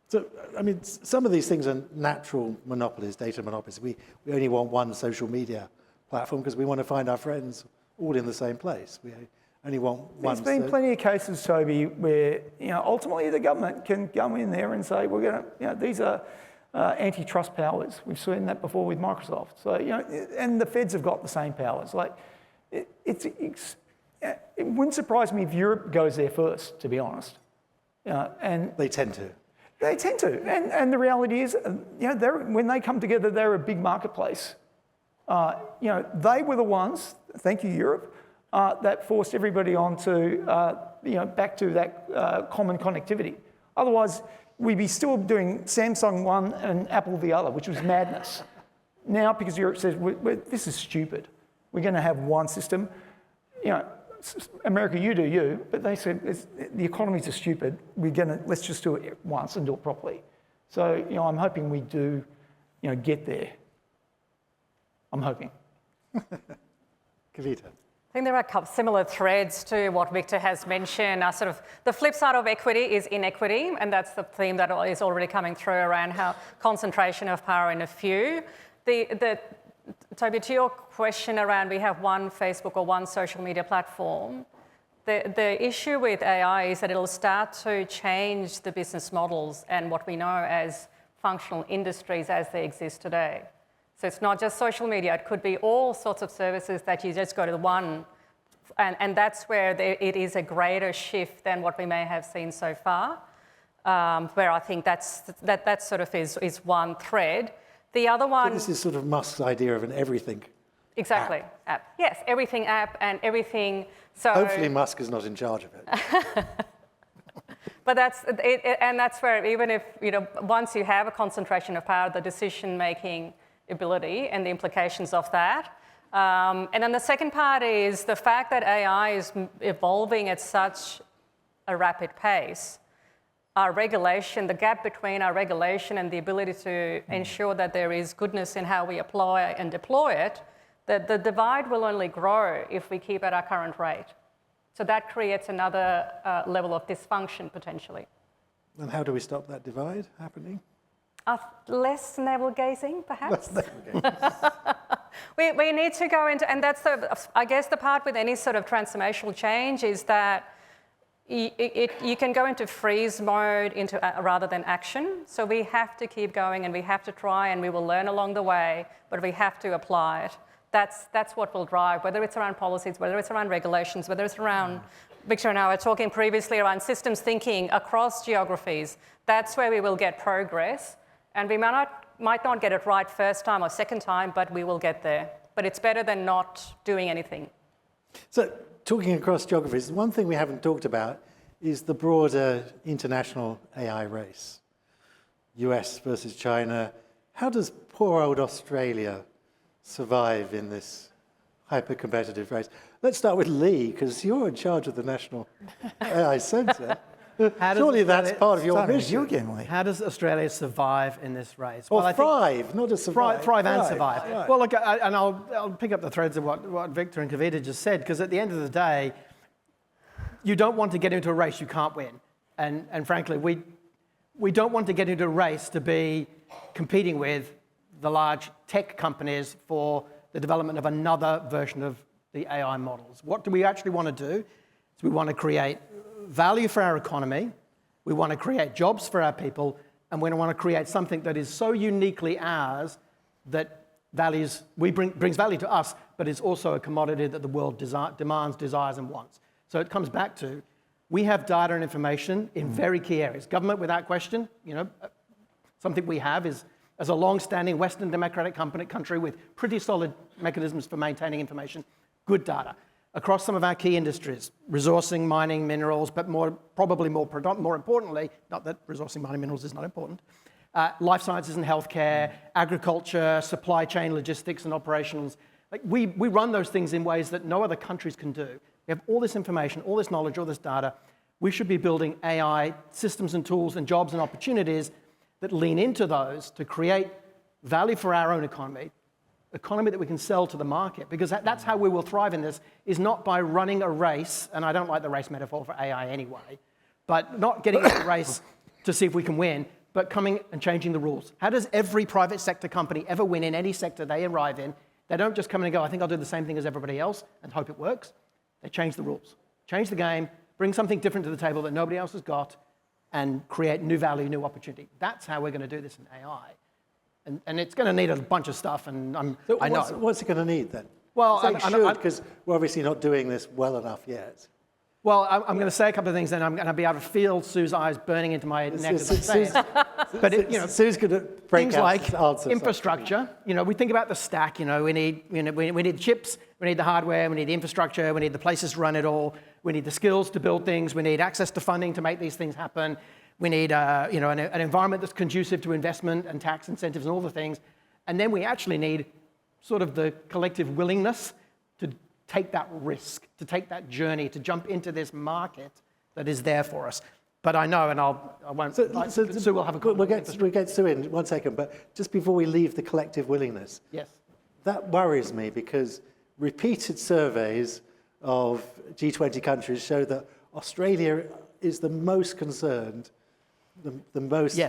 S2: So, I mean, some of these things are natural monopolies, data monopolies. We only want one social media platform because we want to find our friends all in the same place. We only want one.
S4: There's been plenty of cases, Toby, where ultimately the government can go in there and say, we're going to, these are antitrust powers. We've seen that before with Microsoft. So and the feds have got the same powers. Like, it wouldn't surprise me if Europe goes there first, to be honest. And
S2: They tend to.
S4: They tend to, and the reality is, when they come together, they're a big marketplace. They were the ones, thank you Europe, that forced everybody on to, back to that common connectivity. Otherwise, we'd be still doing Samsung one and Apple the other, which was madness. Now, because Europe says, this is stupid, we're going to have one system. America, you do you, but they said the economies are stupid. Let's just do it once and do it properly. So, I'm hoping we do, get there. I'm hoping.
S2: Kavita.
S3: I think there are a couple similar threads to what Victor has mentioned. Sort of the flip side of equity is inequity, and that's the theme that is already coming through around how concentration of power in a few. Toby, to your question around we have one Facebook or one social media platform, the issue with AI is that it'll start to change the business models and what we know as functional industries as they exist today. So it's not just social media, it could be all sorts of services that you just go to the one, and that's where it is a greater shift than what we may have seen so far, where I think that sort of is one thread. The other one...
S2: So this is sort of Musk's idea of an everything
S3: Exactly, app. Yes, everything app and everything. So
S2: hopefully Musk is not in charge of it.
S3: But that's it, and that's where even if once you have a concentration of power, the decision-making ability and the implications of that. And then the second part is the fact that AI is evolving at such a rapid pace. Our regulation, the gap between our regulation and the ability to ensure that there is goodness in how we apply and deploy it, the divide will only grow if we keep at our current rate. So that creates another level of dysfunction potentially.
S2: And how do we stop that divide happening?
S3: Less navel-gazing, perhaps?
S2: Less navel-gazing.
S3: We need to go into, and that's I guess the part with any sort of transformational change is that you can go into freeze mode rather than action. So we have to keep going and we have to try and we will learn along the way, but we have to apply it. That's what will drive, whether it's around policies, whether it's around regulations, whether it's around, Victor and I were talking previously around systems thinking across geographies. That's where we will get progress. And we might not get it right first time or second time, but we will get there. But it's better than not doing anything.
S2: So talking across geographies, one thing we haven't talked about is the broader international AI race. US versus China. How does poor old Australia survive in this hyper-competitive race? Let's start with Lee, because you're in charge of the National AI Centre. Surely that's part of your mission.
S5: How does Australia survive in this race?
S2: Or thrive, not just survive.
S5: Thrive and survive.
S2: Right.
S5: Well, look, and I'll pick up the threads of what Victor and Kavita just said, because at the end of the day, you don't want to get into a race you can't win. And frankly, we don't want to get into a race to be competing with the large tech companies for the development of another version of the AI models. What do we actually want to do? Is we want to create value for our economy, we want to create jobs for our people, and we want to create something that is so uniquely ours that brings value to us, but is also a commodity that the world demands, desires, and wants. So it comes back to, we have data and information in very key areas. Government, without question, something we have is, as a long-standing Western democratic country with pretty solid mechanisms for maintaining information, good data. Across some of our key industries, resourcing, mining, minerals, but probably more importantly, not that resourcing, mining, minerals is not important, life sciences and healthcare, agriculture, supply chain, logistics, and operations. Like we run those things in ways that no other countries can do. We have all this information, all this knowledge, all this data. We should be building AI systems and tools and jobs and opportunities that lean into those to create value for our own economy that we can sell to the market, because that's how we will thrive in this, is not by running a race, and I don't like the race metaphor for AI anyway, but not getting into a race to see if we can win, but coming and changing the rules. How does every private sector company ever win in any sector they arrive in? They don't just come in and go, I think I'll do the same thing as everybody else and hope it works. They change the rules, change the game, bring something different to the table that nobody else has got, and create new value, new opportunity. That's how we're going to do this in AI. And it's going to need a bunch of stuff, and I know.
S2: What's it going to need then?
S5: Well,
S2: it should, because we're obviously not doing this well enough yet.
S5: Well, I'm going to say a couple of things, then I'm going to be able to feel Sue's eyes burning into my neck as I say it. But
S2: Sue's going to break
S5: things
S2: out
S5: like
S2: answers.
S5: infrastructure. We think about the stack. We need chips, we need the hardware, we need the infrastructure, we need the places to run it all, we need the skills to build things, we need access to funding to make these things happen. We need an environment that's conducive to investment and tax incentives and all the things. And then we actually need sort of the collective willingness to take that risk, to take that journey, to jump into this market that is there for us. But I know, and I won't. Sue will have a comment.
S2: We'll get Sue in 1 second, but just before we leave the collective willingness.
S5: Yes.
S2: That worries me, because repeated surveys of G20 countries show that Australia is the most concerned, the most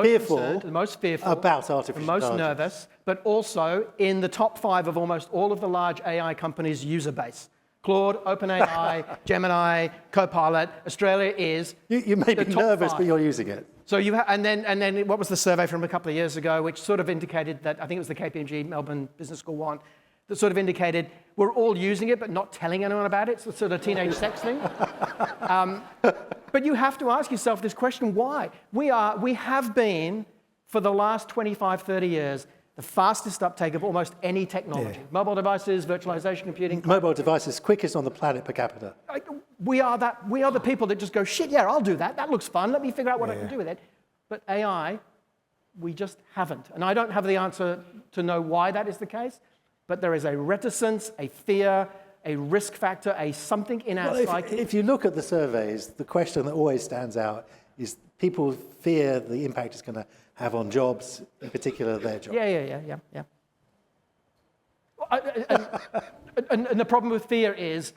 S2: fearful,
S5: the most fearful
S2: about artificial
S5: the most
S2: intelligence.
S5: nervous, but also in the top 5 of almost all of the large AI companies' user base. Claude, OpenAI, Gemini, Copilot. Australia is
S2: You may be nervous, but you're using it.
S5: So and then what was the survey from a couple of years ago, which sort of indicated that, I think it was the KPMG Melbourne Business School one, that sort of indicated we're all using it but not telling anyone about it. It's a sort of teenage sex thing. But you have to ask yourself this question, why? We have been, for the last 25, 30 years, the fastest uptake of almost any technology. Yeah. Mobile devices, virtualization computing.
S2: Mobile devices, quickest on the planet per capita.
S5: We are the people that just go, shit, yeah, I'll do that. That looks fun. Let me figure out what I can do with it. But AI, we just haven't. And I don't have the answer to know why that is the case, but there is a reticence, a fear, a risk factor, a something in our psyche.
S2: If you look at the surveys, the question that always stands out is people fear the impact it's going to have on jobs, in particular their jobs.
S5: Yeah. And the problem with fear is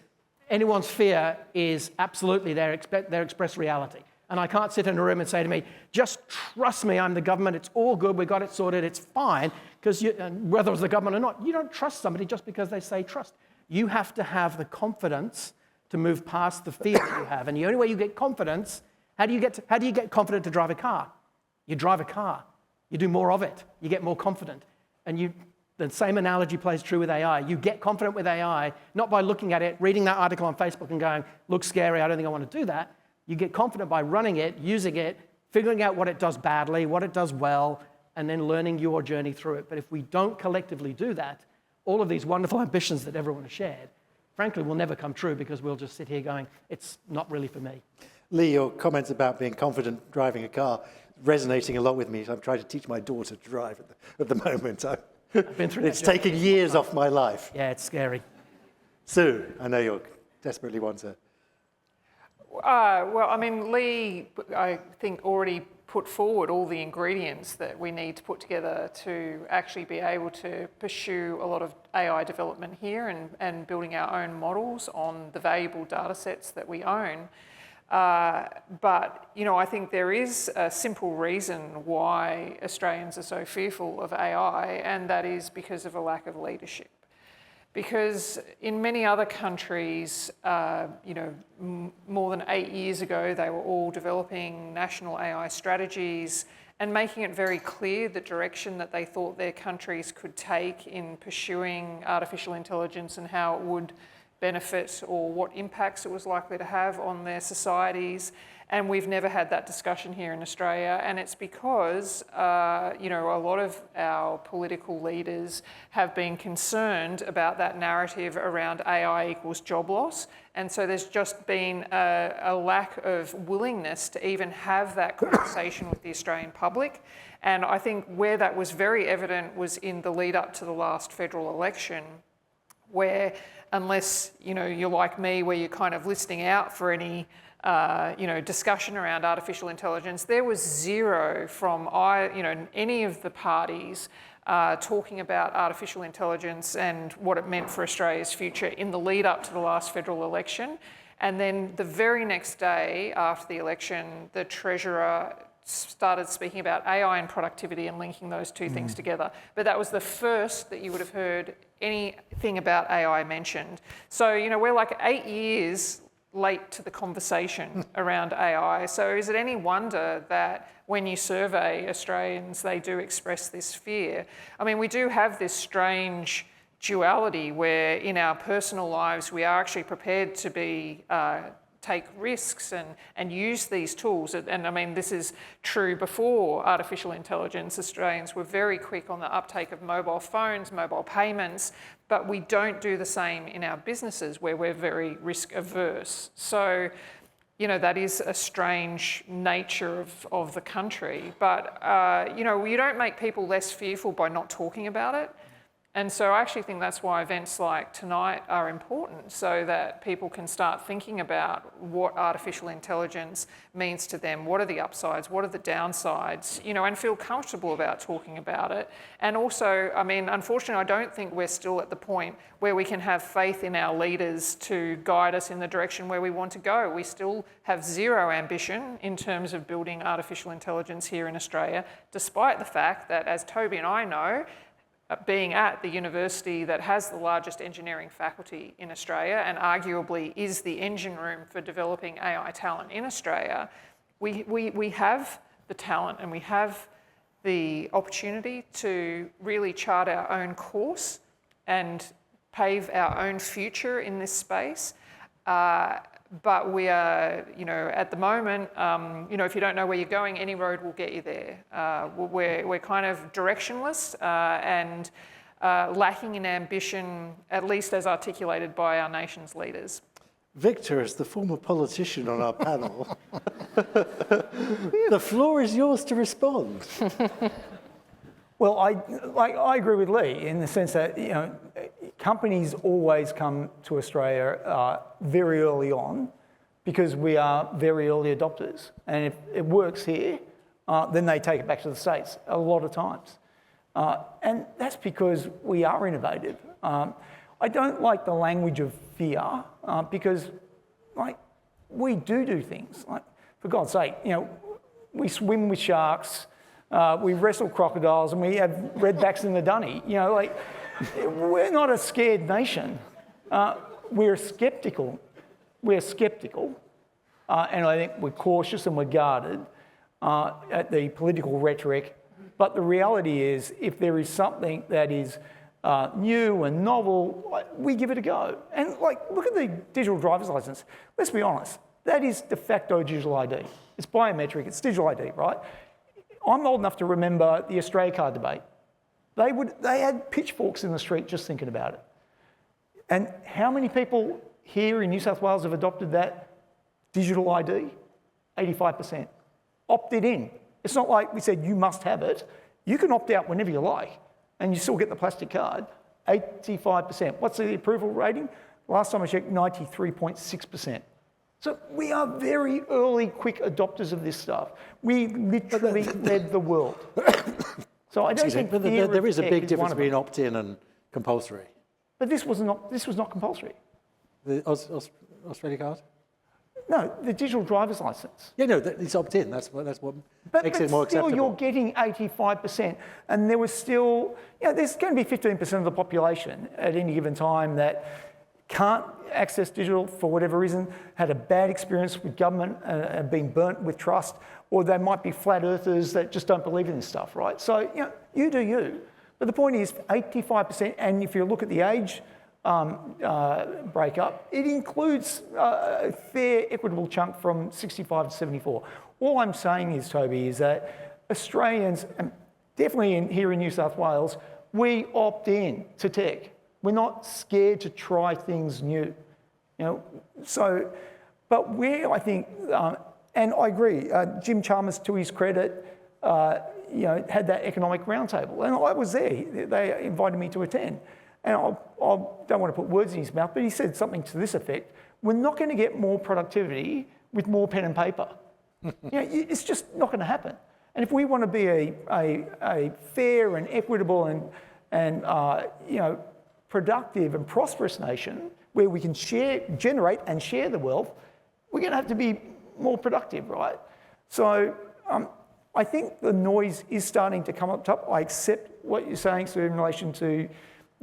S5: anyone's fear is absolutely their express reality. And I can't sit in a room and say to me, just trust me, I'm the government, it's all good, we got it sorted, it's fine, because whether it's the government or not, you don't trust somebody just because they say trust. You have to have the confidence to move past the fear that you have. And the only way you get confidence, how do you get confident to drive a car? You drive a car. You do more of it. You get more confident. And the same analogy plays true with AI. You get confident with AI, not by looking at it, reading that article on Facebook and going, looks scary, I don't think I want to do that. You get confident by running it, using it, figuring out what it does badly, what it does well, and then learning your journey through it. But if we don't collectively do that, all of these wonderful ambitions that everyone has shared, frankly, will never come true, because we'll just sit here going, it's not really for me.
S2: Lee, your comments about being confident driving a car resonating a lot with me. I'm trying to teach my daughter to drive at the moment.
S5: I've been through
S2: it's taken years off my life.
S5: Yeah, it's scary.
S2: Sue, I know you desperately want to.
S6: Well, I mean, Lee, I think, already put forward all the ingredients that we need to put together to actually be able to pursue a lot of AI development here and building our own models on the valuable data sets that we own. But, you know, I think there is a simple reason why Australians are so fearful of AI, and that is because of a lack of leadership. Because in many other countries, you know, more than 8 years ago, they were all developing national AI strategies and making it very clear the direction that they thought their countries could take in pursuing artificial intelligence and how it would benefit or what impacts it was likely to have on their societies. And we've never had that discussion here in Australia. And it's because, you know, a lot of our political leaders have been concerned about that narrative around AI equals job loss. And so there's just been a lack of willingness to even have that conversation with the Australian public. And I think where that was very evident was in the lead up to the last federal election, where unless, you know, you're like me, where you're kind of listening out for any you know, discussion around artificial intelligence, there was zero from you know, any of the parties talking about artificial intelligence and what it meant for Australia's future in the lead up to the last federal election. And then the very next day after the election, the Treasurer started speaking about AI and productivity and linking those two things together. But that was the first that you would have heard anything about AI mentioned. So, you know, we're like 8 years late to the conversation around AI. So is it any wonder that when you survey Australians, they do express this fear? I mean, we do have this strange duality where in our personal lives, we are actually prepared to be take risks and use these tools. And I mean, this is true before artificial intelligence. Australians were very quick on the uptake of mobile phones, mobile payments, but we don't do the same in our businesses where we're very risk averse. So, you know, that is a strange nature of the country. But, you know, you don't make people less fearful by not talking about it. And so I actually think that's why events like tonight are important, so that people can start thinking about what artificial intelligence means to them, what are the upsides, what are the downsides, you know, and feel comfortable about talking about it. And also, I mean, unfortunately, I don't think we're still at the point where we can have faith in our leaders to guide us in the direction where we want to go. We still have zero ambition in terms of building artificial intelligence here in Australia, despite the fact that, as Toby and I know, being at the university that has the largest engineering faculty in Australia and arguably is the engine room for developing AI talent in Australia, we have the talent and we have the opportunity to really chart our own course and pave our own future in this space. But we are, you know, at the moment, you know, if you don't know where you're going, any road will get you there. We're kind of directionless and lacking in ambition, at least as articulated by our nation's leaders.
S2: Victor, as the former politician on our panel, the floor is yours to respond.
S4: Well, I agree with Lee in the sense that, you know, companies always come to Australia very early on because we are very early adopters. And if it works here, then they take it back to the States a lot of times. And that's because we are innovative. I don't like the language of fear because, like, we do things. Like, for God's sake, you know, we swim with sharks, we wrestle crocodiles, and we have redbacks in the dunny. You know, like, we're not a scared nation. We're skeptical. We're skeptical, and I think we're cautious and we're guarded at the political rhetoric. But the reality is, if there is something that is new and novel, we give it a go. And like, look at the digital driver's license. Let's be honest, that is de facto digital ID. It's biometric, it's digital ID, right? I'm old enough to remember the Australia card debate. They had pitchforks in the street just thinking about it. And how many people here in New South Wales have adopted that digital ID? 85%. Opted in. It's not like we said you must have it. You can opt out whenever you like, and you still get the plastic card. 85%. What's the approval rating? Last time I checked, 93.6%. So we are very early, quick adopters of this stuff. We literally led the world. So I don't think
S2: there is a big difference between opt-in and compulsory.
S4: But this was not compulsory.
S2: The Australia card?
S4: No, the digital driver's license.
S2: Yeah, no, it's opt-in. That's what makes it more
S4: still,
S2: acceptable.
S4: you're getting 85%, and there was still, there's going to be 15% of the population at any given time that can't access digital for whatever reason, had a bad experience with government, been burnt with trust, or they might be flat earthers that just don't believe in this stuff, right? So, you do you. But the point is 85%, and if you look at the age breakup, it includes a fair equitable chunk from 65 to 74. All I'm saying is, Toby, is that Australians, and definitely here in New South Wales, we opt in to tech. We're not scared to try things new. But where I think, and I agree, Jim Chalmers, to his credit, had that economic roundtable, and I was there. They invited me to attend. And I don't want to put words in his mouth, but he said something to this effect: we're not going to get more productivity with more pen and paper. It's just not going to happen. And if we want to be a fair and equitable and productive and prosperous nation where we can generate and share the wealth, we're going to have to be more productive, right? So I think the noise is starting to come up top. I accept what you're saying, Sue, in relation to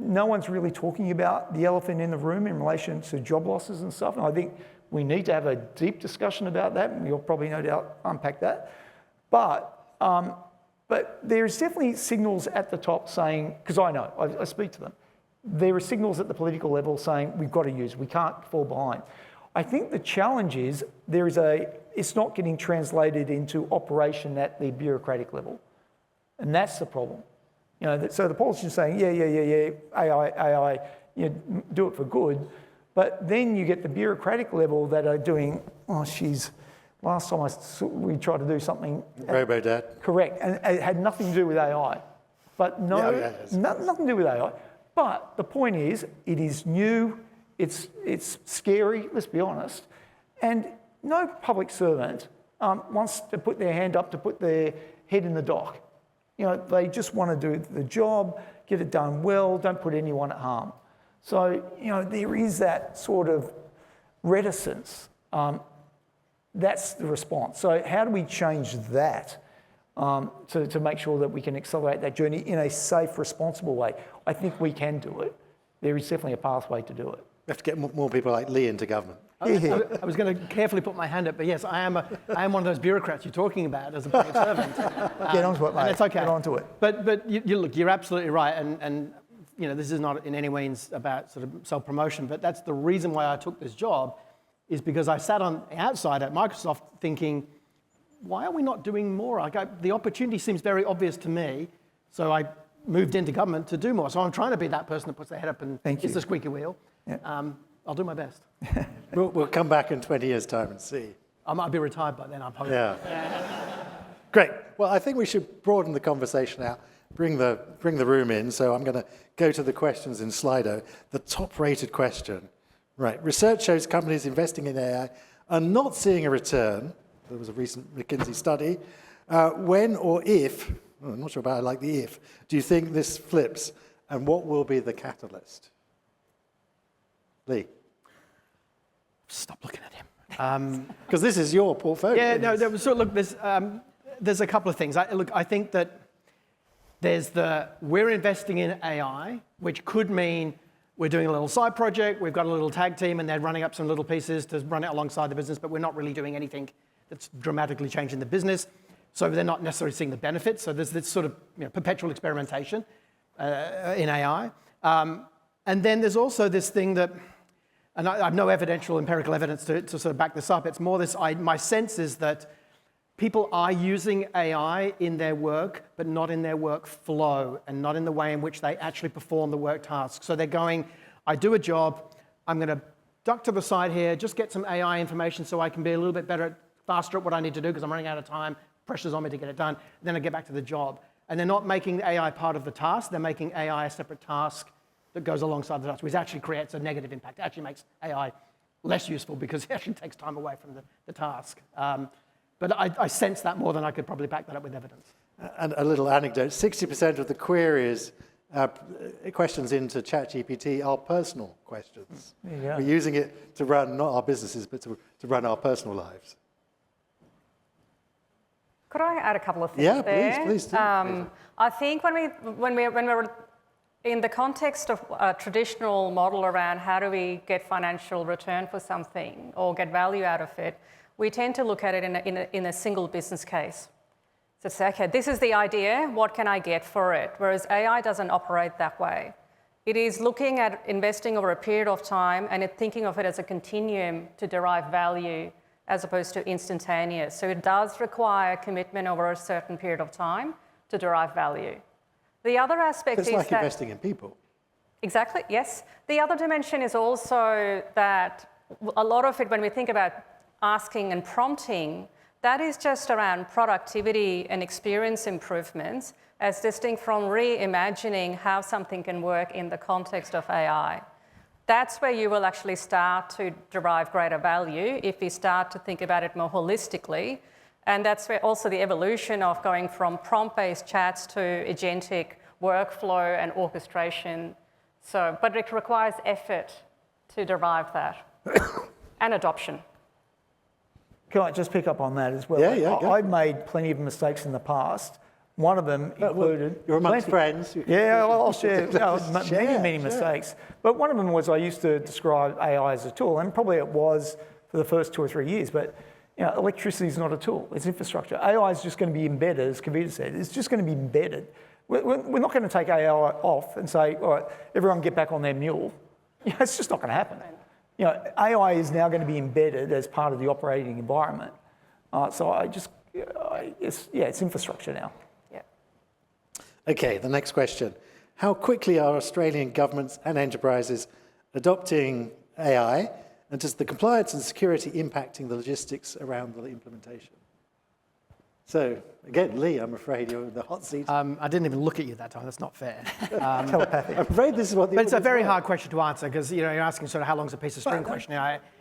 S4: no one's really talking about the elephant in the room in relation to job losses and stuff. And I think we need to have a deep discussion about that, and you'll probably no doubt unpack that. But there's definitely signals at the top saying, because I know, I speak to them, there are signals at the political level saying we've got to use, we can't fall behind. I think the challenge is it's not getting translated into operation at the bureaucratic level. And that's the problem. So the politicians are saying, yeah, AI, do it for good. But then you get the bureaucratic level that are doing, last time we tried to do something.
S2: Robo-Dad.
S4: Correct, and it had nothing to do with AI. But nothing to do with AI. But the point is, it is new, it's scary, let's be honest. And no public servant wants to put their hand up to put their head in the dock. They just want to do the job, get it done well, don't put anyone at harm. So, there is that sort of reticence. That's the response. So how do we change that to make sure that we can accelerate that journey in a safe, responsible way? I think we can do it. There is definitely a pathway to do it.
S2: We have to get more people like Lee into government.
S5: I was going to carefully put my hand up, but yes, I am one of those bureaucrats you're talking about as a public servant.
S4: Get onto it, mate.
S5: And it's okay.
S4: Get onto it.
S5: But look, you're absolutely right, and this is not in any means about sort of self-promotion, but that's the reason why I took this job, is because I sat on the outside at Microsoft thinking, why are we not doing more? The opportunity seems very obvious to me, so I moved into government to do more. So I'm trying to be that person that puts their head up and hits the squeaky wheel. Yeah. I'll do my best.
S2: We'll come back in 20 years' time and see.
S5: I might be retired by then, I'm hoping.
S2: Yeah. Great. Well, I think we should broaden the conversation out, bring the room in. So I'm going to go to the questions in Slido. The top-rated question. Right. Research shows companies investing in AI are not seeing a return. There was a recent McKinsey study. When or if, I'm not sure about I like the if, do you think this flips? And what will be the catalyst? Lee.
S5: Stop looking at him.
S2: Because this is your portfolio.
S5: Yeah, no, so look, there's a couple of things. I think that we're investing in AI, which could mean we're doing a little side project, we've got a little tag team, and they're running up some little pieces to run it alongside the business, but we're not really doing anything that's dramatically changing the business. So they're not necessarily seeing the benefits. So there's this sort of perpetual experimentation in AI. And then there's also this thing that, and I have no empirical evidence to sort of back this up. It's more this, my sense is that people are using AI in their work, but not in their workflow and not in the way in which they actually perform the work tasks. So they're going, I do a job, I'm going to duck to the side here, just get some AI information so I can be a little bit faster at what I need to do because I'm running out of time, pressure's on me to get it done, and then I get back to the job. And they're not making AI part of the task, they're making AI a separate task that goes alongside the task, which actually creates a negative impact. It actually makes AI less useful because it actually takes time away from the task. But I sense that more than I could probably back that up with evidence.
S2: And a little anecdote, 60% of the queries questions into ChatGPT are personal questions.
S4: There you go.
S2: We're using it to run not our businesses, but to run our personal lives.
S3: Could I add a couple of things
S2: Yeah,
S3: there?
S2: please do.
S3: I think when we're in the context of a traditional model around how do we get financial return for something or get value out of it, we tend to look at it in a single business case. So say, okay, this is the idea, what can I get for it? Whereas AI doesn't operate that way. It is looking at investing over a period of time and thinking of it as a continuum to derive value as opposed to instantaneous. So it does require commitment over a certain period of time to derive value. The other aspect
S2: It's
S3: is
S2: like
S3: that...
S2: investing in people.
S3: Exactly, yes. The other dimension is also that a lot of it, when we think about asking and prompting, that is just around productivity and experience improvements as distinct from reimagining how something can work in the context of AI. That's where you will actually start to derive greater value if you start to think about it more holistically. And that's where also the evolution of going from prompt-based chats to agentic workflow and orchestration. So, but it requires effort to derive that and adoption.
S4: Can I just pick up on that as well?
S2: Yeah, go.
S4: I've made plenty of mistakes in the past. One of them included...
S2: You're amongst friends.
S4: Yeah, well, I'll share
S2: Share.
S4: many mistakes. But one of them was I used to describe AI as a tool, and probably it was for the first 2 or 3 years, but electricity is not a tool, it's infrastructure. AI is just going to be embedded, as Kavita said, it's just going to be embedded. We're not going to take AI off and say, all right, everyone get back on their mule. It's just not going to happen. AI is now going to be embedded as part of the operating environment. So it's infrastructure now.
S3: Yeah.
S2: Okay, the next question. How quickly are Australian governments and enterprises adopting AI, and does the compliance and security impacting the logistics around the implementation? So, again, Lee, I'm afraid you're in the hot seat.
S5: I didn't even look at you that time. That's not fair.
S2: Telepathic. I'm afraid this is what the
S5: But it's a
S2: audience
S5: very
S2: want.
S5: hard question to answer because you're asking sort of how long's a piece of string question.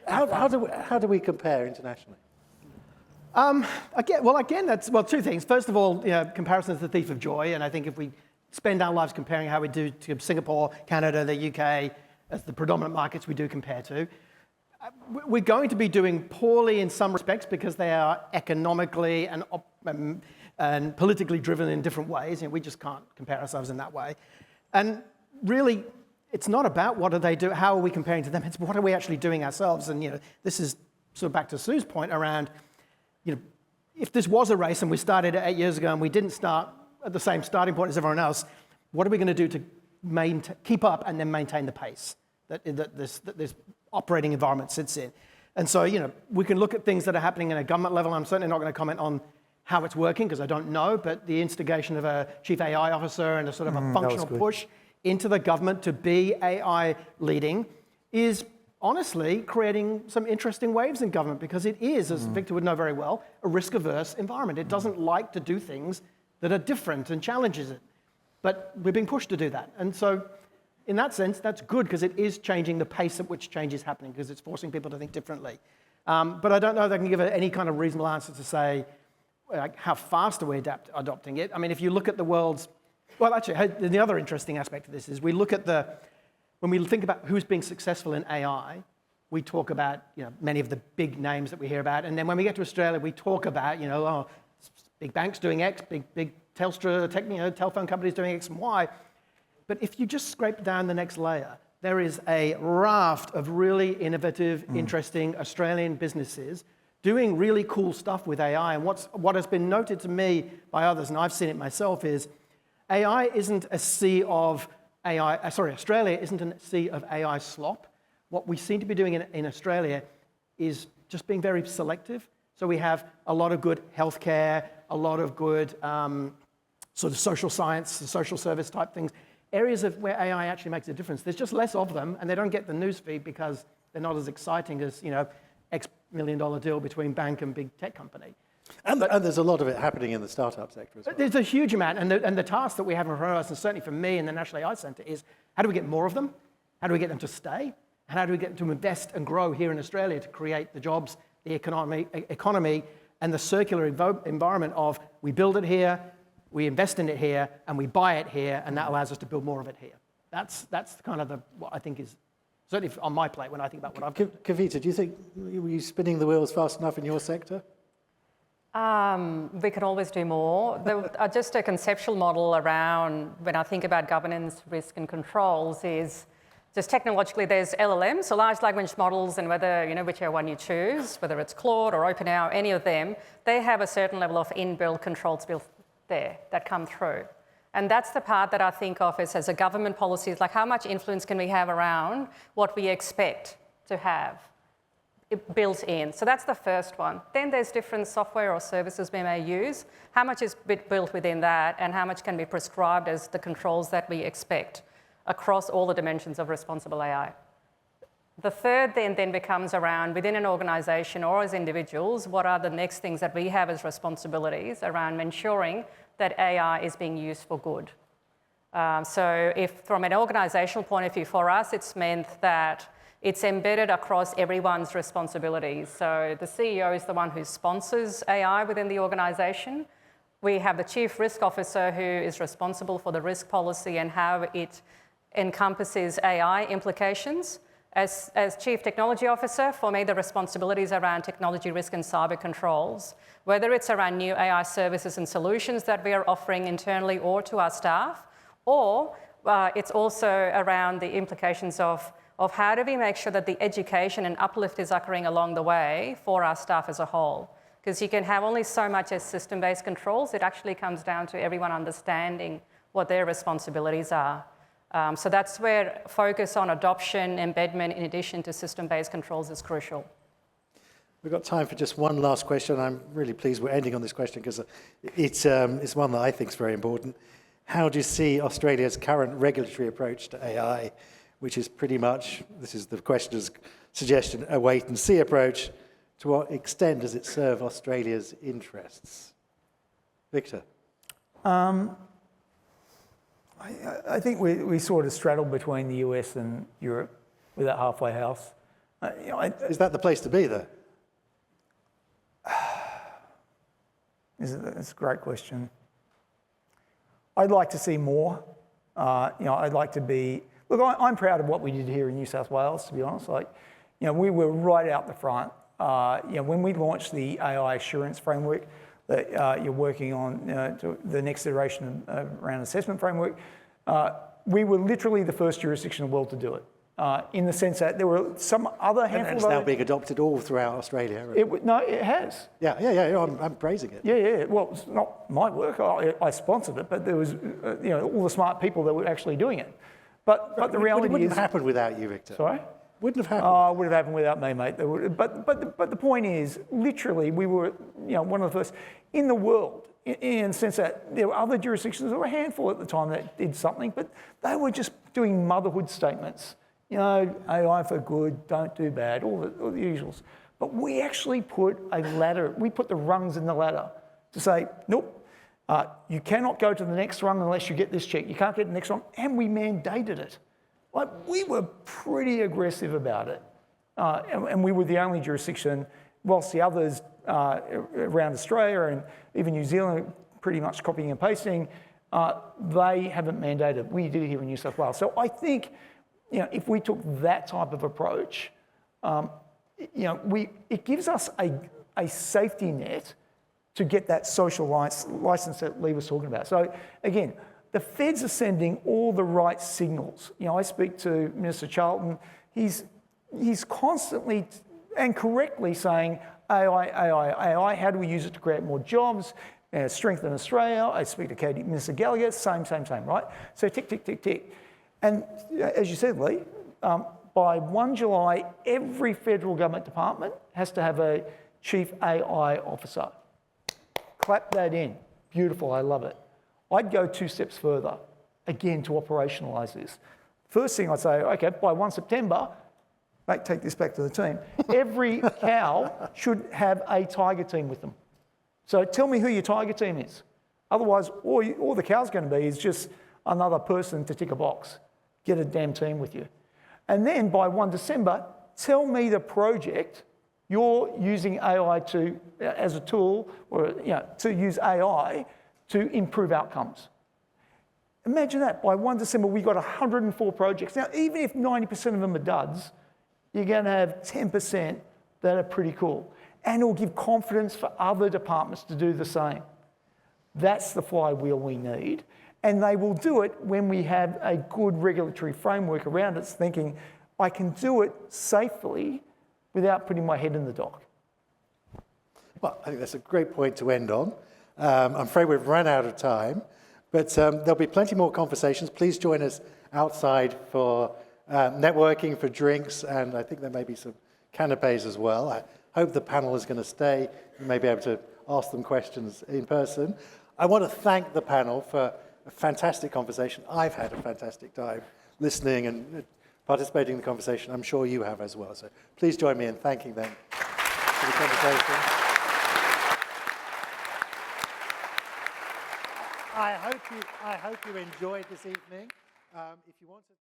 S2: How do we compare internationally?
S5: Again, that's two things. First of all, comparison is the thief of joy, and I think if we spend our lives comparing how we do to Singapore, Canada, the UK, as the predominant markets we do compare to, we're going to be doing poorly in some respects because they are economically and politically driven in different ways. We just can't compare ourselves in that way. And really, it's not about what do they do, how are we comparing to them, it's what are we actually doing ourselves. And this is sort of back to Sue's point around, if this was a race and we started 8 years ago and we didn't start at the same starting point as everyone else, what are we going to do to keep up and then maintain the pace that this operating environment sits in? And so, we can look at things that are happening at a government level. I'm certainly not going to comment on how it's working because I don't know, but the instigation of a chief AI officer and a sort of a functional push into the government to be AI leading is honestly creating some interesting waves in government because it is, as Victor would know very well, a risk-averse environment. It doesn't like to do things that are different and challenges it. But we're being pushed to do that. And so in that sense, that's good because it is changing the pace at which change is happening because it's forcing people to think differently. But I don't know if I can give any kind of reasonable answer to say how fast are we adopting it. I mean, if you look at the world's... Well, actually, the other interesting aspect of this is we look at when we think about who's being successful in AI, we talk about many of the big names that we hear about. And then when we get to Australia, we talk about, big banks doing X, big Telstra, telephone companies doing X and Y. But if you just scrape down the next layer, there is a raft of really innovative, interesting Australian businesses doing really cool stuff with AI. And what has been noted to me by others, and I've seen it myself, is AI isn't a sea of AI, Australia isn't a sea of AI slop. What we seem to be doing in Australia is just being very selective. So we have a lot of good healthcare, a lot of good sort of social science, social service type things, areas of where AI actually makes a difference. There's just less of them, and they don't get the newsfeed because they're not as exciting as, X million-dollar deal between bank and big tech company.
S2: And there's a lot of it happening in the startup sector as well.
S5: There's a huge amount, and the task that we have in front of us, and certainly for me in the National AI Centre, is how do we get more of them? How do we get them to stay? And how do we get them to invest and grow here in Australia to create the jobs, the economy and the circular environment of we build it here, we invest in it here, and we buy it here, and that allows us to build more of it here. That's kind of what I think is certainly on my plate when I think about what I've done.
S2: Kavita, do you think, were you spinning the wheels fast enough in your sector?
S3: We can always do more. Just a conceptual model around when I think about governance, risk and controls is just technologically there's LLMs, so large language models, and whether, whichever one you choose, whether it's Claude or OpenAI, any of them, they have a certain level of inbuilt controls built there that come through. And that's the part that I think of as a government policy, is like how much influence can we have around what we expect to have built in. So that's the first one. Then there's different software or services we may use. How much is built within that, and how much can be prescribed as the controls that we expect across all the dimensions of responsible AI. The third then becomes around within an organisation or as individuals, what are the next things that we have as responsibilities around ensuring that AI is being used for good. So if from an organisational point of view, for us, it's meant that it's embedded across everyone's responsibilities. So the CEO is the one who sponsors AI within the organisation. We have the Chief Risk Officer who is responsible for the risk policy and how it encompasses AI implications. As Chief Technology Officer, for me, the responsibilities around technology risk and cyber controls, whether it's around new AI services and solutions that we are offering internally or to our staff, or it's also around the implications of how do we make sure that the education and uplift is occurring along the way for our staff as a whole. Because you can have only so much as system-based controls. It actually comes down to everyone understanding what their responsibilities are. So that's where focus on adoption, embedment, in addition to system-based controls is crucial.
S2: We've got time for just one last question. I'm really pleased we're ending on this question because it's one that I think is very important. How do you see Australia's current regulatory approach to AI, which is pretty much, this is the questioner's suggestion, a wait-and-see approach? To what extent does it serve Australia's interests? Victor?
S4: I think we sort of straddle between the US and Europe with that halfway house.
S2: Is that the place to be, though?
S4: That's a great question. I'd like to see more. I'd like to be... Look, I'm proud of what we did here in New South Wales, to be honest. We were right out the front. When we launched the AI assurance framework that you're working on, the next iteration around assessment framework, we were literally the first jurisdiction in the world to do it. In the sense that there were some other handful
S2: and it's now being adopted all throughout Australia.
S4: No, it has.
S2: Yeah, I'm praising it.
S4: Yeah. Well, it's not my work. I sponsored it, but there was, all the smart people that were actually doing it. But the reality is... It
S2: wouldn't have happened without you, Victor.
S4: Sorry?
S2: Wouldn't have happened.
S4: Oh, it would have happened without me, mate. But the point is, literally, we were one of the first in the world, in the sense that there were other jurisdictions, there were a handful at the time that did something, but they were just doing motherhood statements. AI for good, don't do bad, all the usuals. But we actually put a ladder, we put the rungs in the ladder to say, nope, you cannot go to the next rung unless you get this check. You can't get the next rung, and we mandated it. We were pretty aggressive about it. And we were the only jurisdiction, whilst the others around Australia and even New Zealand pretty much copying and pasting, they haven't mandated. We did it here in New South Wales. So I think, if we took that type of approach, it gives us a safety net to get that social license that Lee was talking about. So again, the feds are sending all the right signals. I speak to Minister Charlton. He's constantly and correctly saying, AI, how do we use it to create more jobs, strengthen Australia? I speak to Minister Gallagher, same, right? So tick, tick, tick, tick. And as you said, Lee, by 1 July, every federal government department has to have a chief AI officer. Clap that in. Beautiful, I love it. I'd go 2 steps further, again, to operationalise this. First thing I'd say, okay, by 1 September, take this back to the team, every cow should have a tiger team with them. So tell me who your tiger team is. Otherwise, all the cow's going to be is just another person to tick a box. Get a damn team with you. And then by 1 December, tell me the project you're using AI as a tool, or to use AI to improve outcomes. Imagine that, by 1 December, we got 104 projects. Now, even if 90% of them are duds, you're going to have 10% that are pretty cool. And it'll give confidence for other departments to do the same. That's the flywheel we need. And they will do it when we have a good regulatory framework around us, thinking, I can do it safely without putting my head in the dock.
S2: Well, I think that's a great point to end on. I'm afraid we've run out of time, but there'll be plenty more conversations. Please join us outside for networking, for drinks, and I think there may be some canapes as well. I hope the panel is going to stay. You may be able to ask them questions in person. I want to thank the panel for a fantastic conversation. I've had a fantastic time listening and participating in the conversation. I'm sure you have as well. So please join me in thanking them for the conversation. I hope you enjoyed this evening. If you want to